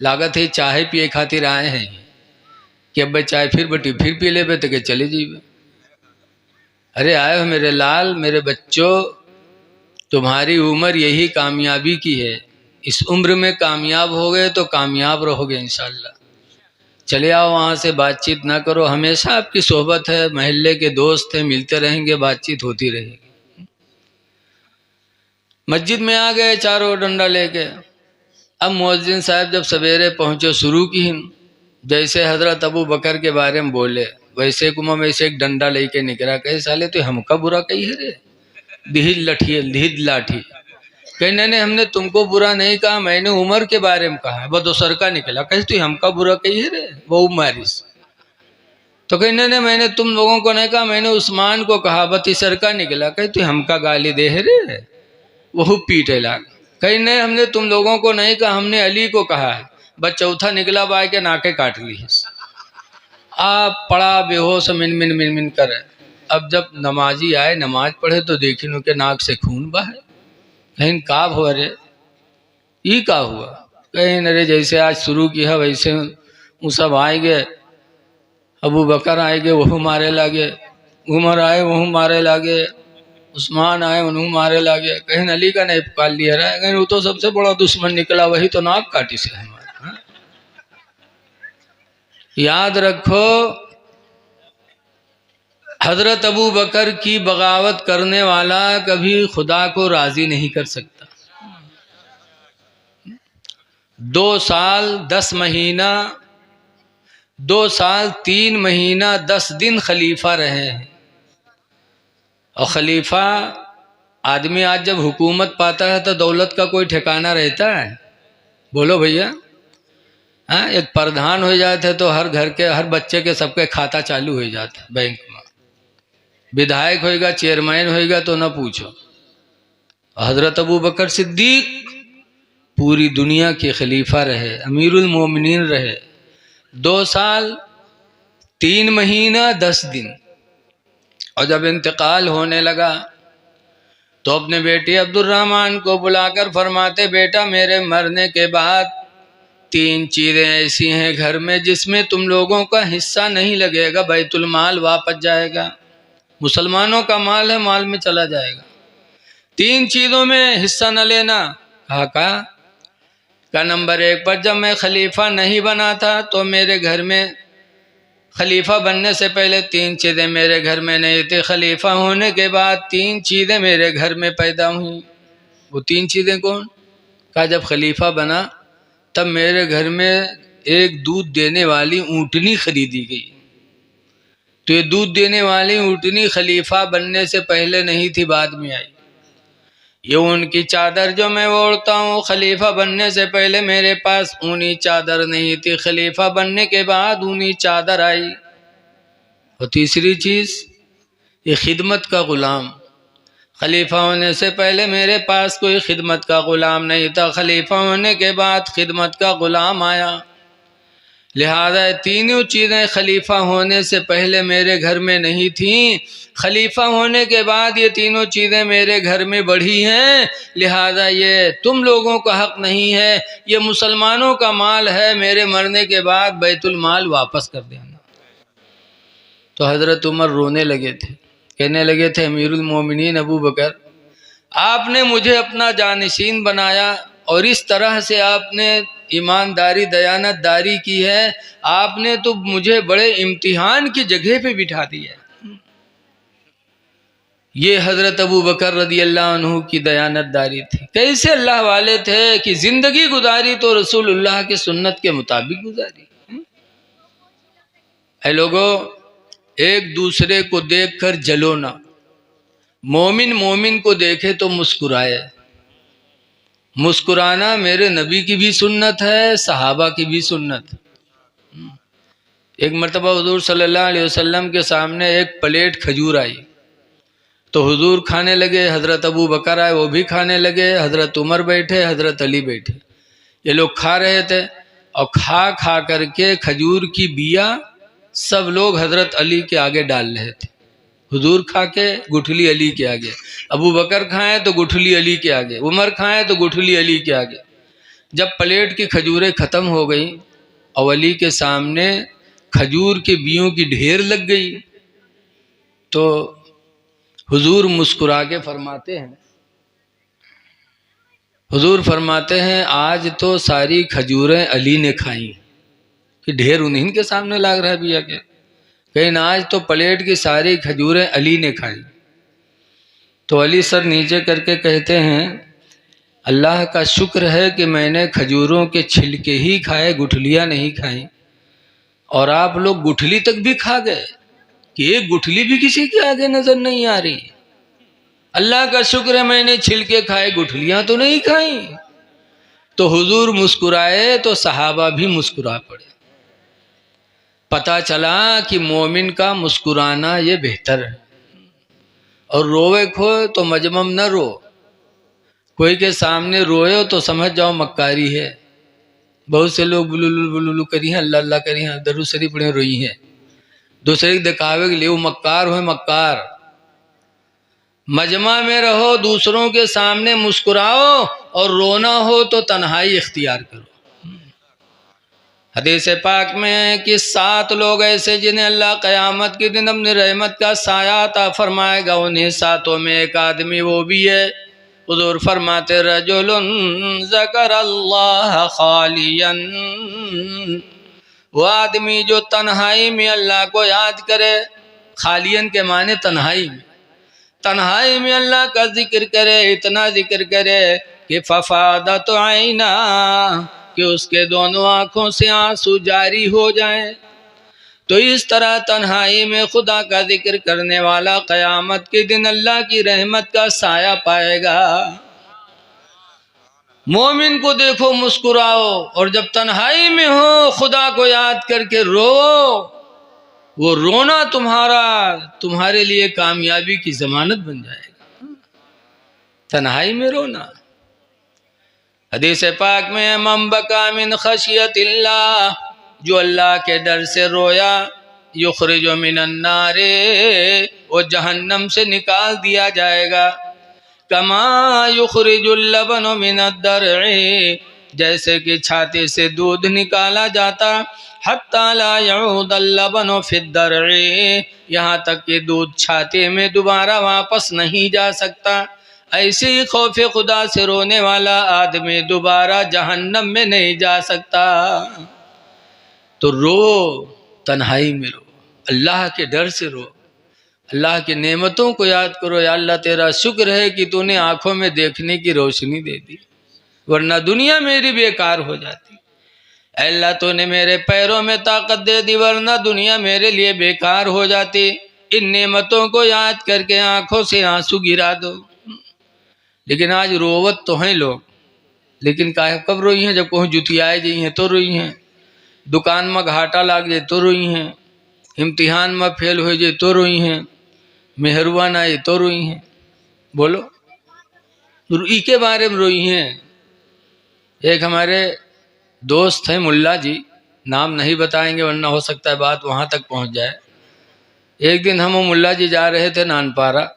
लागत है चाय पिए खातिर आए हैं कि अब भाई चाय फिर बटी फिर पी ले तो के चले जीवे। अरे आए हो मेरे लाल, मेरे बच्चों, तुम्हारी उम्र यही कामयाबी की है, इस उम्र में कामयाब हो गए तो कामयाब रहोगे इंशाल्लाह। चले आओ वहाँ से, बातचीत ना करो, हमेशा आपकी सोहबत है, महल्ले के दोस्त हैं, मिलते रहेंगे, बातचीत होती रहेगी। मस्जिद में आ गए चारों डंडा लेके। अब मुअज्जिन साहब जब सवेरे पहुँचे शुरू की, जैसे हज़रत अबू बकर के बारे में बोले वैसे कुमा में से एक डंडा लेके निकला। कहे साले तो हमका बुरा कही है रे, दीद लाठी। कहे नहीं हमने तुमको बुरा नहीं कहा, मैंने उमर के बारे में कहा। वह दोसर का निकला। कहे तू हमका बुरा कही है रे, वो मारिस। तो कहे नहीं मैंने तुम लोगों को नहीं कहा, मैंने उस्मान को कहा। वह तीसर का निकला। कहे तू हमका गाली दे है रे, वह पीटे लाग। कहीं नहीं हमने तुम लोगों को नहीं कहा, हमने अली को कहा है। बस चौथा निकला बाय के नाके काट ली। आप पड़ा बेहोश मिन मिन मिन मिन करे। अब जब नमाजी आए नमाज पढ़े तो देखी उनके नाक से खून बहा। कहीं का हुआ रे, ये का हुआ? कहीं अरे जैसे आज शुरू किया वैसे वो सब आएंगे, अबू बकर आएंगे वह मारे लागे, उमर आए वह मारे लागे, उस्मान आए उन्होंने मारे लागे। कहीं अली का नहीं पुकार लिया रहा है, कहीं वो तो सबसे बड़ा दुश्मन निकला, वही तो नाक काटी से हमारा। याद रखो हजरत अबू बकर की बगावत करने वाला कभी खुदा को राजी नहीं कर सकता। 2 साल 10 महीना 2 साल 3 महीना 10 दिन खलीफा रहे हैं। और खलीफा आदमी आज जब हुकूमत पाता है तो दौलत का कोई ठिकाना रहता है? बोलो भैया। हाँ, एक प्रधान हो जाते हैं तो हर घर के हर बच्चे के सबके खाता चालू हो जाता है बैंक में। विधायक होएगा, चेयरमैन होएगा तो ना पूछो। हजरत अबू बकर सिद्दीक पूरी दुनिया के खलीफा रहे, अमीरुल मोमिनीन रहे। 2 साल 3 महीना 10 दिन। और जब इंतकाल होने लगा तो अपने बेटे अब्दुर्रहमान को बुलाकर फरमाते, बेटा मेरे मरने के बाद 3 चीज़ें ऐसी हैं घर में जिसमें तुम लोगों का हिस्सा नहीं लगेगा, बैतुल माल वापस जाएगा, मुसलमानों का माल है, माल में चला जाएगा। 3 चीज़ों में हिस्सा न लेना। का नंबर 1 पर जब मैं खलीफा नहीं बना था तो मेरे घर में खलीफा बनने से पहले 3 चीज़ें मेरे घर में नहीं थी, खलीफा होने के बाद 3 चीज़ें मेरे घर में पैदा हुई। वो 3 चीज़ें कौन? का जब खलीफा बना तब मेरे घर में एक दूध देने वाली ऊँटनी खरीदी गई। तो ये दूध देने वाली ऊँटनी खलीफा बनने से पहले नहीं थी, बाद में आई। ये उनकी चादर जो मैं ओढ़ता हूँ, खलीफा बनने से पहले मेरे पास ऊनी चादर नहीं थी, खलीफा बनने के बाद ऊनी चादर आई। और तीसरी चीज़, ये खिदमत का ग़ुलाम। खलीफा होने से पहले मेरे पास कोई खिदमत का ग़ुलाम नहीं था, खलीफा होने के बाद खिदमत का ग़ुलाम आया। लिहाजा तीनों चीज़ें खलीफा होने से पहले मेरे घर में नहीं थीं, खलीफा होने के बाद ये तीनों चीज़ें मेरे घर में बढ़ी हैं। लिहाजा ये तुम लोगों का हक नहीं है, ये मुसलमानों का माल है, मेरे मरने के बाद बैतुल माल वापस कर देना। तो हज़रत उमर रोने लगे थे, कहने लगे थे, अमीरुल मोमिनीन अबू बकर, आपने मुझे अपना जानशीन बनाया और इस तरह से आपने ईमानदारी दयानतदारी की है, आपने तो मुझे बड़े इम्तिहान की जगह पे बिठा दिया। ये हज़रत अबू बकर रदी अल्लाह अन्हु की दयानतदारी थी। कैसे अल्लाह वाले थे कि ज़िंदगी गुजारी तो रसूलुल्लाह के सुन्नत के मुताबिक गुजारी। ऐ लोगों, एक दूसरे को देखकर जलो ना। मोमिन मोमिन को देखे तो मुस्कुराए। मुस्कुराना मेरे नबी की भी सुन्नत है, सहाबा की भी सुन्नत। एक मरतबा हुजूर सल्लल्लाहु अलैहि वसल्लम के सामने एक प्लेट खजूर आई तो हुजूर खाने लगे, हज़रत अबू बकर आए वो भी खाने लगे, हज़रत उमर बैठे, हज़रत अली बैठे। ये लोग खा रहे थे और खा खा करके खजूर की बिया सब लोग हज़रत अली के आगे डाल रहे थे। हुजूर खा के गुठली अली के आगे, अबू बकर खाएं तो गुठली अली के आगे, उमर खाएं तो गुठली अली के आगे। जब प्लेट की खजूरें ख़त्म हो गई और अली के सामने खजूर के बियों की ढेर लग गई तो हुजूर मुस्कुरा के फरमाते हैं, हुजूर फरमाते हैं आज तो सारी खजूरें अली ने खाई कि ढेर उन्हीं के सामने लाग रहा है बिया के। कहीं आज तो प्लेट की सारी खजूरें अली ने खाई। तो अली सर नीचे करके कहते हैं अल्लाह का शुक्र है कि मैंने खजूरों के छिलके ही खाए, गुठलियाँ नहीं खाई। और आप लोग गुठली तक भी खा गए कि एक गुठली भी किसी के आगे नजर नहीं आ रही। अल्लाह का शुक्र है मैंने छिलके खाए, गुठलियां तो नहीं खाई। तो हुजूर मुस्कुराए तो सहाबा भी मुस्कुरा पड़े। पता चला कि मोमिन का मुस्कुराना ये बेहतर है। और रोवे खो तो मजमम न रो, कोई के सामने रोए तो समझ जाओ मक्कारी है। बहुत से लोग बुलुलु बुलुलु करी हैं, अल्लाह अल्लाह करी हैं, दरूद शरीफ पढ़े रोई हैं, दूसरे के दिखावे के लिए वो मक्कार हो। मक्कार मजमा में रहो, दूसरों के सामने मुस्कुराओ और रोना हो तो तन्हाई इख्तियार करो। हदीस पाक में है कि 7 लोग ऐसे जिन्हें अल्लाह क़यामत के दिन अपनी रहमत का साया अता फरमाएगा। उन्हीं 7 में एक आदमी वो भी है। हुज़ूर फरमाते रजुलुन ज़करल्लाह खालियन, वो आदमी जो तन्हाई में अल्लाह को याद करे। खालियन के माने तन्हाई में, तन्हाई में अल्लाह का जिक्र करे, इतना जिक्र करे कि फफादत आईना, कि उसके दोनों आँखों से आंसू जारी हो जाएं। तो इस तरह तन्हाई में खुदा का जिक्र करने वाला क़यामत के दिन अल्लाह की रहमत का साया पाएगा। मोमिन को देखो मुस्कुराओ, और जब तन्हाई में हो खुदा को याद करके रो। वो रोना तुम्हारे लिए कामयाबी की जमानत बन जाएगा। तन्हाई में रोना। हदीस पाक में मन बका मिन खशियतिल्लाह, जो अल्लाह के डर से रोया, युखरिजु मिनन नारे, वो जहन्नम से निकाल दिया जाएगा। कमा युखरिजुल लबनु मिनद दर'i, जैसे कि छाती से दूध निकाला जाता। हत्ता ला यऊदल लबनु फिद दर'i, यहाँ तक कि दूध छाती में दोबारा वापस नहीं जा सकता। ऐसे ही खौफे खुदा से रोने वाला आदमी दोबारा जहन्नम में नहीं जा सकता। तो रो, तन्हाई में रो, अल्लाह के डर से रो, अल्लाह की नेमतों को याद करो। या अल्लाह तेरा शुक्र है कि तूने आंखों में देखने की रोशनी दे दी, वरना दुनिया मेरी बेकार हो जाती। अल्लाह तूने मेरे पैरों में ताकत दे दी, वरना दुनिया मेरे लिए बेकार हो जाती। इन नेमतों को याद करके आंखों से आंसू गिरा दो। लेकिन आज रोवत तो हैं लोग, लेकिन कब रोई हैं? जब कहूँ जुतियाए जी हैं तो रोई हैं, दुकान में घाटा लाग जाए तो रोई हैं, इम्तिहान में फेल हो जाए तो रोई हैं, मेहरबान आए तो रोई हैं। बोलो, ई के बारे में रोई हैं। एक हमारे दोस्त हैं मुल्ला जी, नाम नहीं बताएंगे वरना हो सकता है बात वहाँ तक पहुँच जाए। एक दिन हम मुल्ला जी जा रहे थे नानपारा,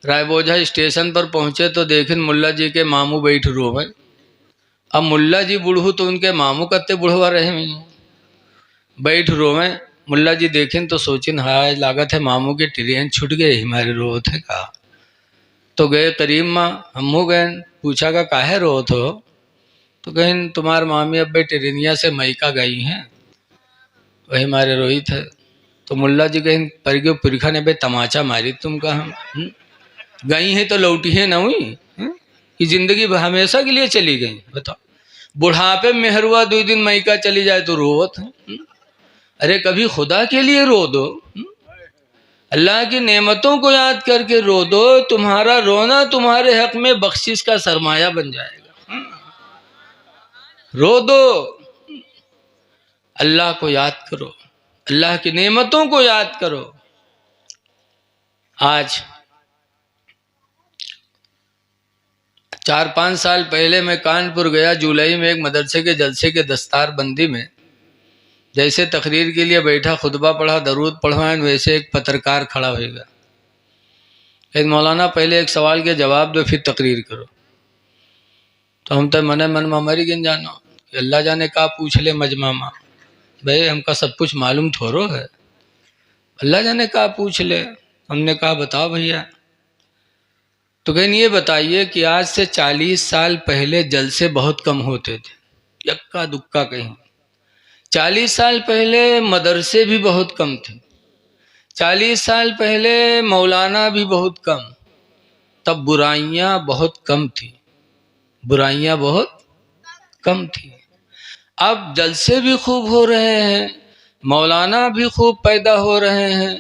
रायबोझा स्टेशन पर पहुँचे तो देखें मुल्ला जी के मामू बैठ रोवे। अब मुल्ला जी बूढ़ू तो उनके मामू कत्ते बुढ़वा रहे में बैठ रोवे। मुल्ला जी देखें तो सोचिन हाय लागत है मामू के ट्रेन छूट गए, हमारे रोते का। तो गए करीम माँ, हमू गए, पूछा का काहे रो तो? तो कहें तुम्हार मामी अब्बे टेरिनिया से मैका गई हैं, वही हमारे रोहित है। तो मुल्ला जी कहें परगे पुरखा ने बे तमाचा मारी तुम कहा गई हैं तो लौटी है ना हुई कि जिंदगी हमेशा के लिए चली गई? बताओ, बुढ़ापे में मेहरुआ 2 दिन मैका चली जाए तो रोवत है। अरे कभी खुदा के लिए रो दो, अल्लाह की नेमतों को याद करके रो दो, तुम्हारा रोना तुम्हारे हक में बख्शिश का सरमाया बन जाएगा। रो दो, अल्लाह को याद करो, अल्लाह की नेमतों को याद करो। आज 4-5 साल पहले मैं कानपुर गया, जुलाई में, एक मदरसे के जलसे के दस्तार बंदी में जैसे तकरीर के लिए बैठा, खुतबा पढ़ा, दरूद पढ़वाएं, वैसे एक पत्रकार खड़ा होगा, एक मौलाना पहले एक सवाल के जवाब दो फिर तकरीर करो। तो हम तो मन मन में मरी गिन जानो, अल्लाह जाने का पूछ ले मजमा माँ, भाई हमका सब कुछ मालूम थोड़ो है, अल्लाह जाने का पूछ ले। हमने कहा बताओ भैया। तो कहीं ये बताइए कि आज से 40 साल पहले जलसे बहुत कम होते थे, यक्का दुक्का कहीं। 40 साल पहले मदरसे भी बहुत कम थे, 40 साल पहले मौलाना भी बहुत कम, तब बुराइयां बहुत कम थी, बुराइयां बहुत कम थी। अब जलसे भी खूब हो रहे हैं, मौलाना भी खूब पैदा हो रहे हैं,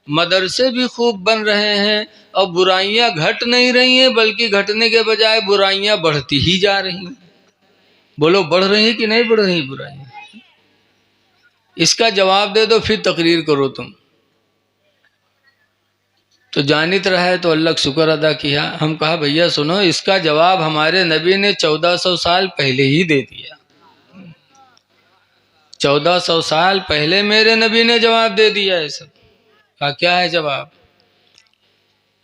मदरसे भी खूब बन रहे हैं, और बुराइयां घट नहीं रही हैं, बल्कि घटने के बजाय बुराइयां बढ़ती ही जा रही हैं। बोलो बढ़ रही है कि नहीं बढ़ रही बुराइयां? इसका जवाब दे दो फिर तकरीर करो तुम। तो जानित रहा है तो अल्लाह का शुक्र अदा किया। हम कहा भैया सुनो, इसका जवाब हमारे नबी ने 1400 साल पहले ही दे दिया। 1400 साल पहले मेरे नबी ने जवाब दे दिया है सब। कहा क्या है जवाब?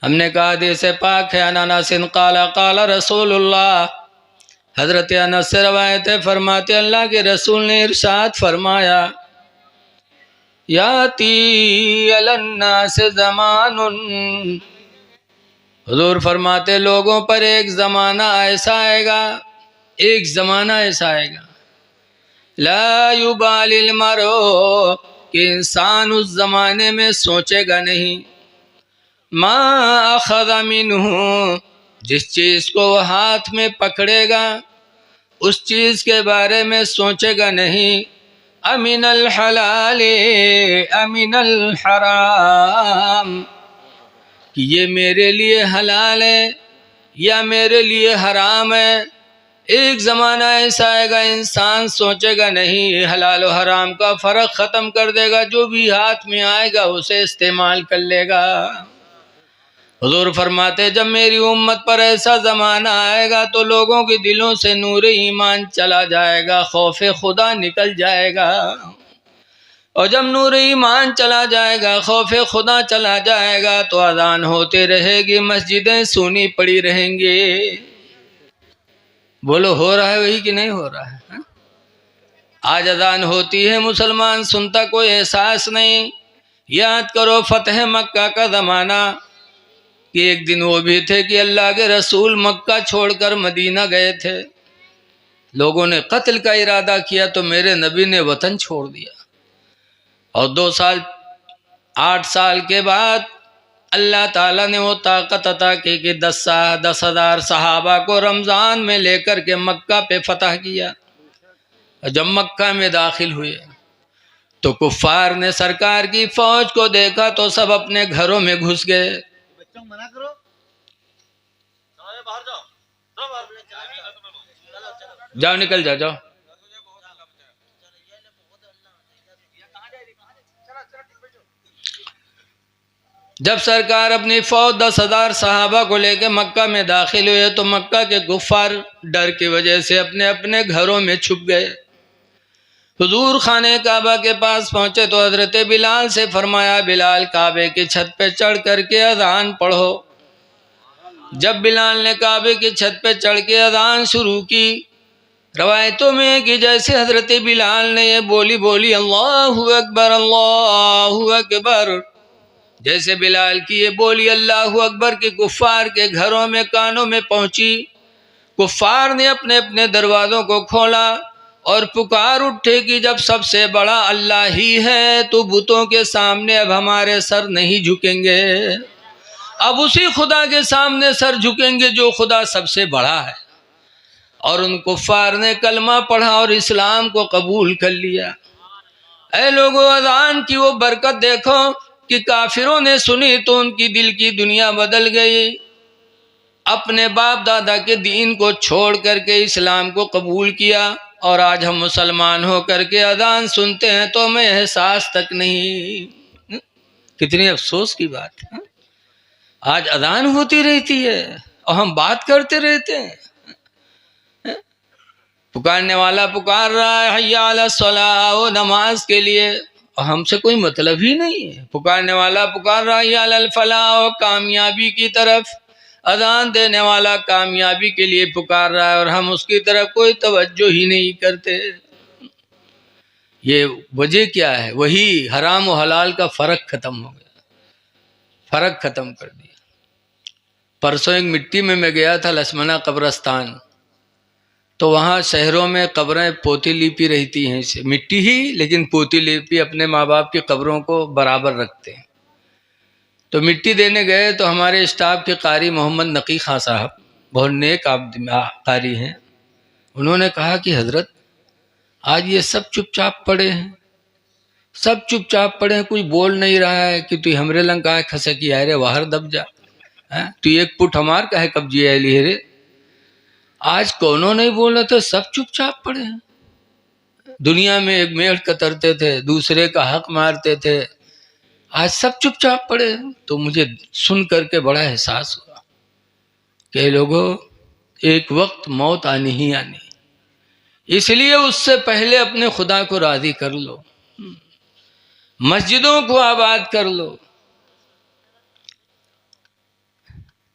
हमने कहा हदीस पाक है, अनानास काला काला रसूलुल्लाह, हजरत अनस से रवायत है, फरमाते अल्लाह के रसूल ने इरशाद फरमाया, याती अलन्नास ज़मानुन, हुजूर फरमाते लोगों पर एक ज़माना ऐसा आएगा, एक ज़माना ऐसा आएगा, ला युबालिल मरो, कि इंसान उस ज़माने में सोचेगा नहीं, मा अखज़ मिन्हु, जिस चीज़ को वह हाथ में पकड़ेगा उस चीज़ के बारे में सोचेगा नहीं, अमिनल हलाले अमिनल हराम, कि ये मेरे लिए हलाल है या मेरे लिए हराम है। एक ज़माना ऐसा आएगा इंसान सोचेगा नहीं, हलाल और हराम का फ़र्क ख़त्म कर देगा, जो भी हाथ में आएगा उसे इस्तेमाल कर लेगा। हुजूर फरमाते जब मेरी उम्मत पर ऐसा ज़माना आएगा तो लोगों के दिलों से नूर ईमान चला जाएगा, खौफ खुदा निकल जाएगा, और जब नूर ईमान चला जाएगा, खौफ खुदा चला जाएगा, तो अज़ान होते रहेगी, मस्जिदें सूनी पड़ी रहेंगी। बोलो हो रहा है वही कि नहीं हो रहा है? हा? आज अज़ान होती है, मुसलमान सुनता कोई एहसास नहीं। याद करो फतह मक्का का ज़माना, कि एक दिन वो भी थे कि अल्लाह के रसूल मक्का छोड़कर मदीना गए थे, लोगों ने कत्ल का इरादा किया तो मेरे नबी ने वतन छोड़ दिया, और 2 साल 8 साल के बाद अल्लाह ताला ने वो ताकत अता की कि 10,000 सहाबा को रमज़ान में लेकर के मक्का पे फतह किया। जब मक्का में दाखिल हुए तो कुफ्फार ने सरकार की फौज को देखा तो सब अपने घरों में घुस गए। मना करो, बाहर जाओ, निकल जाओ, जाओ। जब सरकार अपनी फौज 10,000 सहाबा को लेकर मक्का में दाखिल हुए तो मक्का के कुफ्फार डर की वजह से अपने अपने घरों में छुप गए। हुजूर खाने काबा के पास पहुंचे तो हजरत बिलाल से फरमाया, बिलाल काबे की छत पे चढ़ करके अज़ान पढ़ो। जब बिलाल ने काबे की छत पे चढ़ के अज़ान शुरू की, रवायतों में कि जैसे हजरत बिलाल ने ये बोली अल्लाहु अकबर अल्लाहु अकबर, जैसे बिलाल की ये बोली अल्लाहु अकबर की कुफ्फार के घरों में कानों में पहुंची, कुफ्फार ने अपने अपने दरवाज़ों को खोला और पुकार उठे कि जब सबसे बड़ा अल्लाह ही है तो बुतों के सामने अब हमारे सर नहीं झुकेंगे, अब उसी खुदा के सामने सर झुकेंगे जो खुदा सबसे बड़ा है। और उन कुफ्फार ने कलमा पढ़ा और इस्लाम को कबूल कर लिया। ऐ लोगों, अज़ान की वो बरकत देखो कि काफिरों ने सुनी तो उनकी दिल की दुनिया बदल गई, अपने बाप दादा के दीन को छोड़ करके इस्लाम को कबूल किया। और आज हम मुसलमान हो करके अज़ान सुनते हैं तो हमें एहसास तक नहीं। कितनी अफसोस की बात है। आज अज़ान होती रहती है और हम बात करते रहते हैं। पुकारने वाला पुकार रहा है हय्या अला सलाह, वो नमाज के लिए, और हमसे कोई मतलब ही नहीं है। पुकारने वाला पुकार रहा है हय्या अल फलाह, कामयाबी की तरफ। अजान देने वाला कामयाबी के लिए पुकार रहा है और हम उसकी तरफ कोई तवज्जो ही नहीं करते। ये वजह क्या है? वही हराम और हलाल का फर्क खत्म हो गया, फर्क खत्म कर दिया। परसों एक मिट्टी में मैं गया था, लक्ष्मणा कब्रस्तान, तो वहाँ शहरों में कब्रें पोती लिपी रहती हैं, मिट्टी ही लेकिन पोती लिपी, अपने माँ बाप की कब्रों को बराबर रखते हैं। तो मिट्टी देने गए तो हमारे स्टाफ के कारी मोहम्मद नकी खां साहब, बहुत नेक कारी हैं, उन्होंने कहा कि हजरत आज ये सब चुपचाप पड़े हैं, सब चुपचाप पड़े हैं, कुछ बोल नहीं रहा है कि तू हमरे लंग का खसे की आए रे बाहर दब जा, तू एक पुट हमार का है कब्जी है लिए रे। आज कौनों नहीं बोल रहे थे, सब चुपचाप पड़े हैं। दुनिया में एक मेढ़ कतरते थे, दूसरे का हक मारते थे, आज सब चुपचाप पड़े। तो मुझे सुन करके बड़ा एहसास हुआ कि लोगों, एक वक्त मौत आनी ही आनी, इसलिए उससे पहले अपने खुदा को राजी कर लो, मस्जिदों को आबाद कर लो,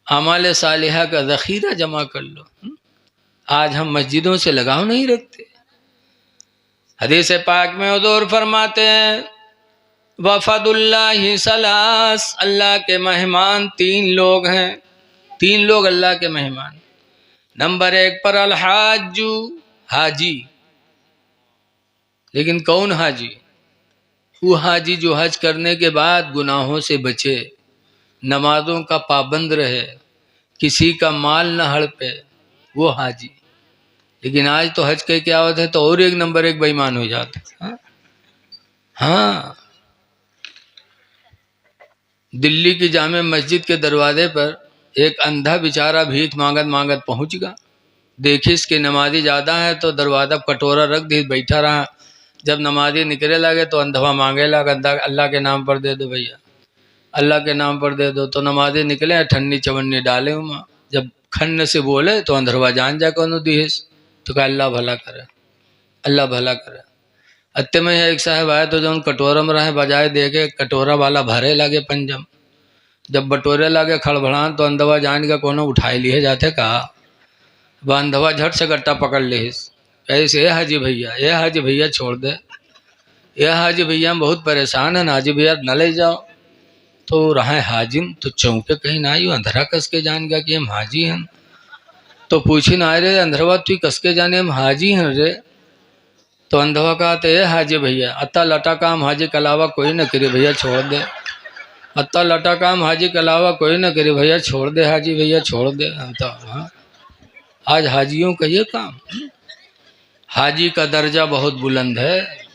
अमाल सालिहा का ज़ख़ीरा जमा कर लो। आज हम मस्जिदों से लगाव नहीं रखते। हदीस पाक में हुज़ूर फरमाते हैं वफ़दुल्लाहि सलास, अल्लाह के मेहमान तीन लोग हैं, तीन लोग अल्लाह के मेहमान। नंबर एक पर अलहाजू, हाजी। लेकिन कौन हाजी? वो हाजी जो हज करने के बाद गुनाहों से बचे, नमाजों का पाबंद रहे, किसी का माल न हड़पे, वो हाजी। लेकिन आज तो हज के क्या होता है तो और एक नंबर एक बेईमान हो जाते। हाँ, दिल्ली की जामे मस्जिद के दरवाजे पर एक अंधा बेचारा भीख मांगत मांगत पहुंच गया। देखी इसके नमाजी ज़्यादा है तो दरवाज़ा कटोरा रख दी, बैठा रहा। जब नमाजी निकले लगे तो अंधवा मांगे लगा, अल्लाह के नाम पर दे दो भैया, अल्लाह के नाम पर दे दो। तो नमाजी निकले, ठन्नी चवन्नी डाले हुआ, जब खन्न से बोले तो अंधरवा जान जा कौन दिस, तो कहा अल्लाह भला करे, अल्लाह भला करे। अत्ते में एक साहब आए तो जो कटोरा में रहे बजाय देखे, कटोरा वाला भरे लगे पंजम, जब बटोरे लगे खड़बड़ान तो अंधवा जान का कोनो उठाए लिए जाते, कहा वह अंधवा झट से गट्टा पकड़ ले, ऐसे ये हाजी भैया, ये हाजी भैया छोड़ दे, ये हाजी भैया हम बहुत परेशान है, हाजी भैया न ले जाओ। तो रहे हाजिम तो चौंके कहीं ना आयु, अंधरा कस के जान गया कि हम हाजी हैं। तो पूछी ना रे अंधरवा तू कस के जाने हम हाजी हैं रे। तो अंधवा कहा तो ये हाजी भैया अत्ता लटा काम हाजी के अलावा कोई न करे भैया छोड़ दे, अत्ता लटा काम हाजी के अलावा कोई न करे भैया छोड़ दे, हाजी भैया छोड़ दे। तो हाँ, आज हाजियों का ये काम। हाजी का दर्जा बहुत बुलंद है।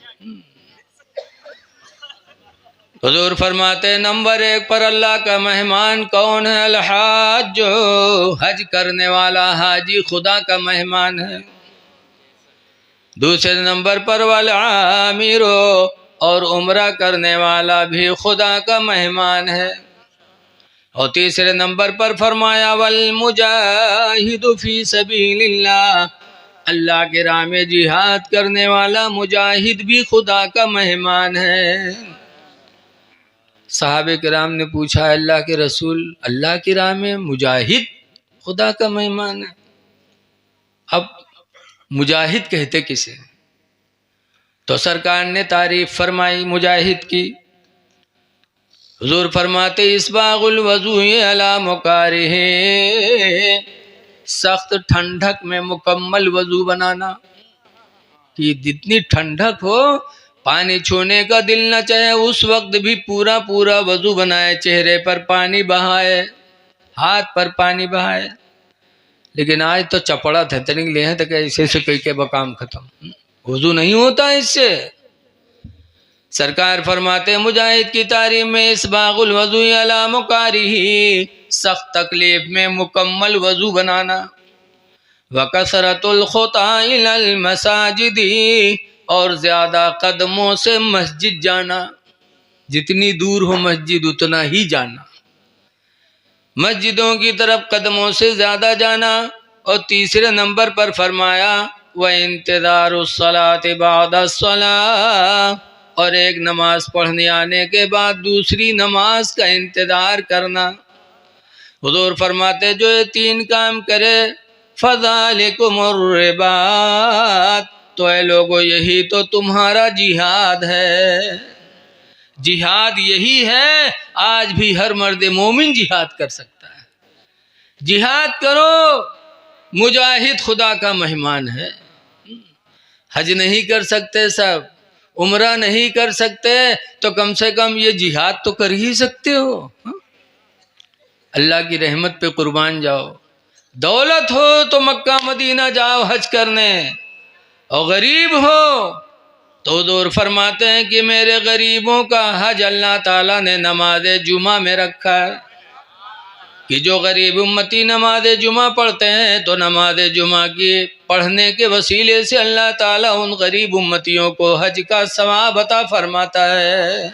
हुजूर फरमाते नंबर एक पर अल्लाह का मेहमान कौन है? अलहाज, जो हज करने वाला हाजी खुदा का मेहमान है। दूसरे नंबर पर वल आमिरो, और उम्रा करने वाला भी खुदा का मेहमान है। और तीसरे नंबर पर फरमाया वल मुजाहिदु फी सबीलिल्लाह, अल्लाह के राह में जिहाद करने वाला मुजाहिद भी खुदा का मेहमान है। साहबे किराम ने पूछा अल्लाह के रसूल, अल्लाह की राह में मुजाहिद खुदा का मेहमान है? अब मुजाहिद कहते किसे? तो सरकार ने तारीफ फरमाई मुजाहिद की। हुजूर फरमाते इसबागुल वजू अला मुकारिह, सख्त ठंडक में मुकम्मल वजू बनाना, कि जितनी ठंडक हो पानी छूने का दिल न चाहे उस वक्त भी पूरा पूरा वजू बनाए, चेहरे पर पानी बहाए, हाथ पर पानी बहाए। लेकिन आज तो चपड़ा थे तनिक ले हैं तो ऐसे से कई के बकाम खत्म, वजू नहीं होता इससे। सरकार फरमाते मुजाहिद की तारीफ में इसबागुल वजू अला मुकारिही, सख्त तकलीफ में मुकम्मल वजू बनाना। वकसरतुल खुता इलल मसाजिदी, और ज्यादा कदमों से मस्जिद जाना, जितनी दूर हो मस्जिद उतना ही जाना, मस्जिदों की तरफ कदमों से ज्यादा जाना। और तीसरे नंबर पर फरमाया व इंतज़ारुस्सलात बादस्सलाह, और एक नमाज पढ़ने आने के बाद दूसरी नमाज का इंतजार करना। हुजूर फरमाते जो ये तीन काम करे फ़ज़ालिकुमुर रिबात, तो ऐ लोगों यही तो तुम्हारा जिहाद है। जिहाद यही है, आज भी हर मर्द मोमिन जिहाद कर सकता है। जिहाद करो, मुजाहिद खुदा का मेहमान है। हज नहीं कर सकते सब, उम्रा नहीं कर सकते, तो कम से कम ये जिहाद तो कर ही सकते हो। अल्लाह की रहमत पे कुर्बान जाओ। दौलत हो तो मक्का मदीना जाओ हज करने, और गरीब हो तो दूर फरमाते हैं कि मेरे गरीबों का हज अल्लाह ताला ने नमाज जुमा में रखा है, कि जो गरीब उम्मती नमाज जुमा पढ़ते हैं तो नमाज जुमा की पढ़ने के वसीले से अल्लाह ताला उन गरीब उम्मतियों को हज का सवाब अता फरमाता है।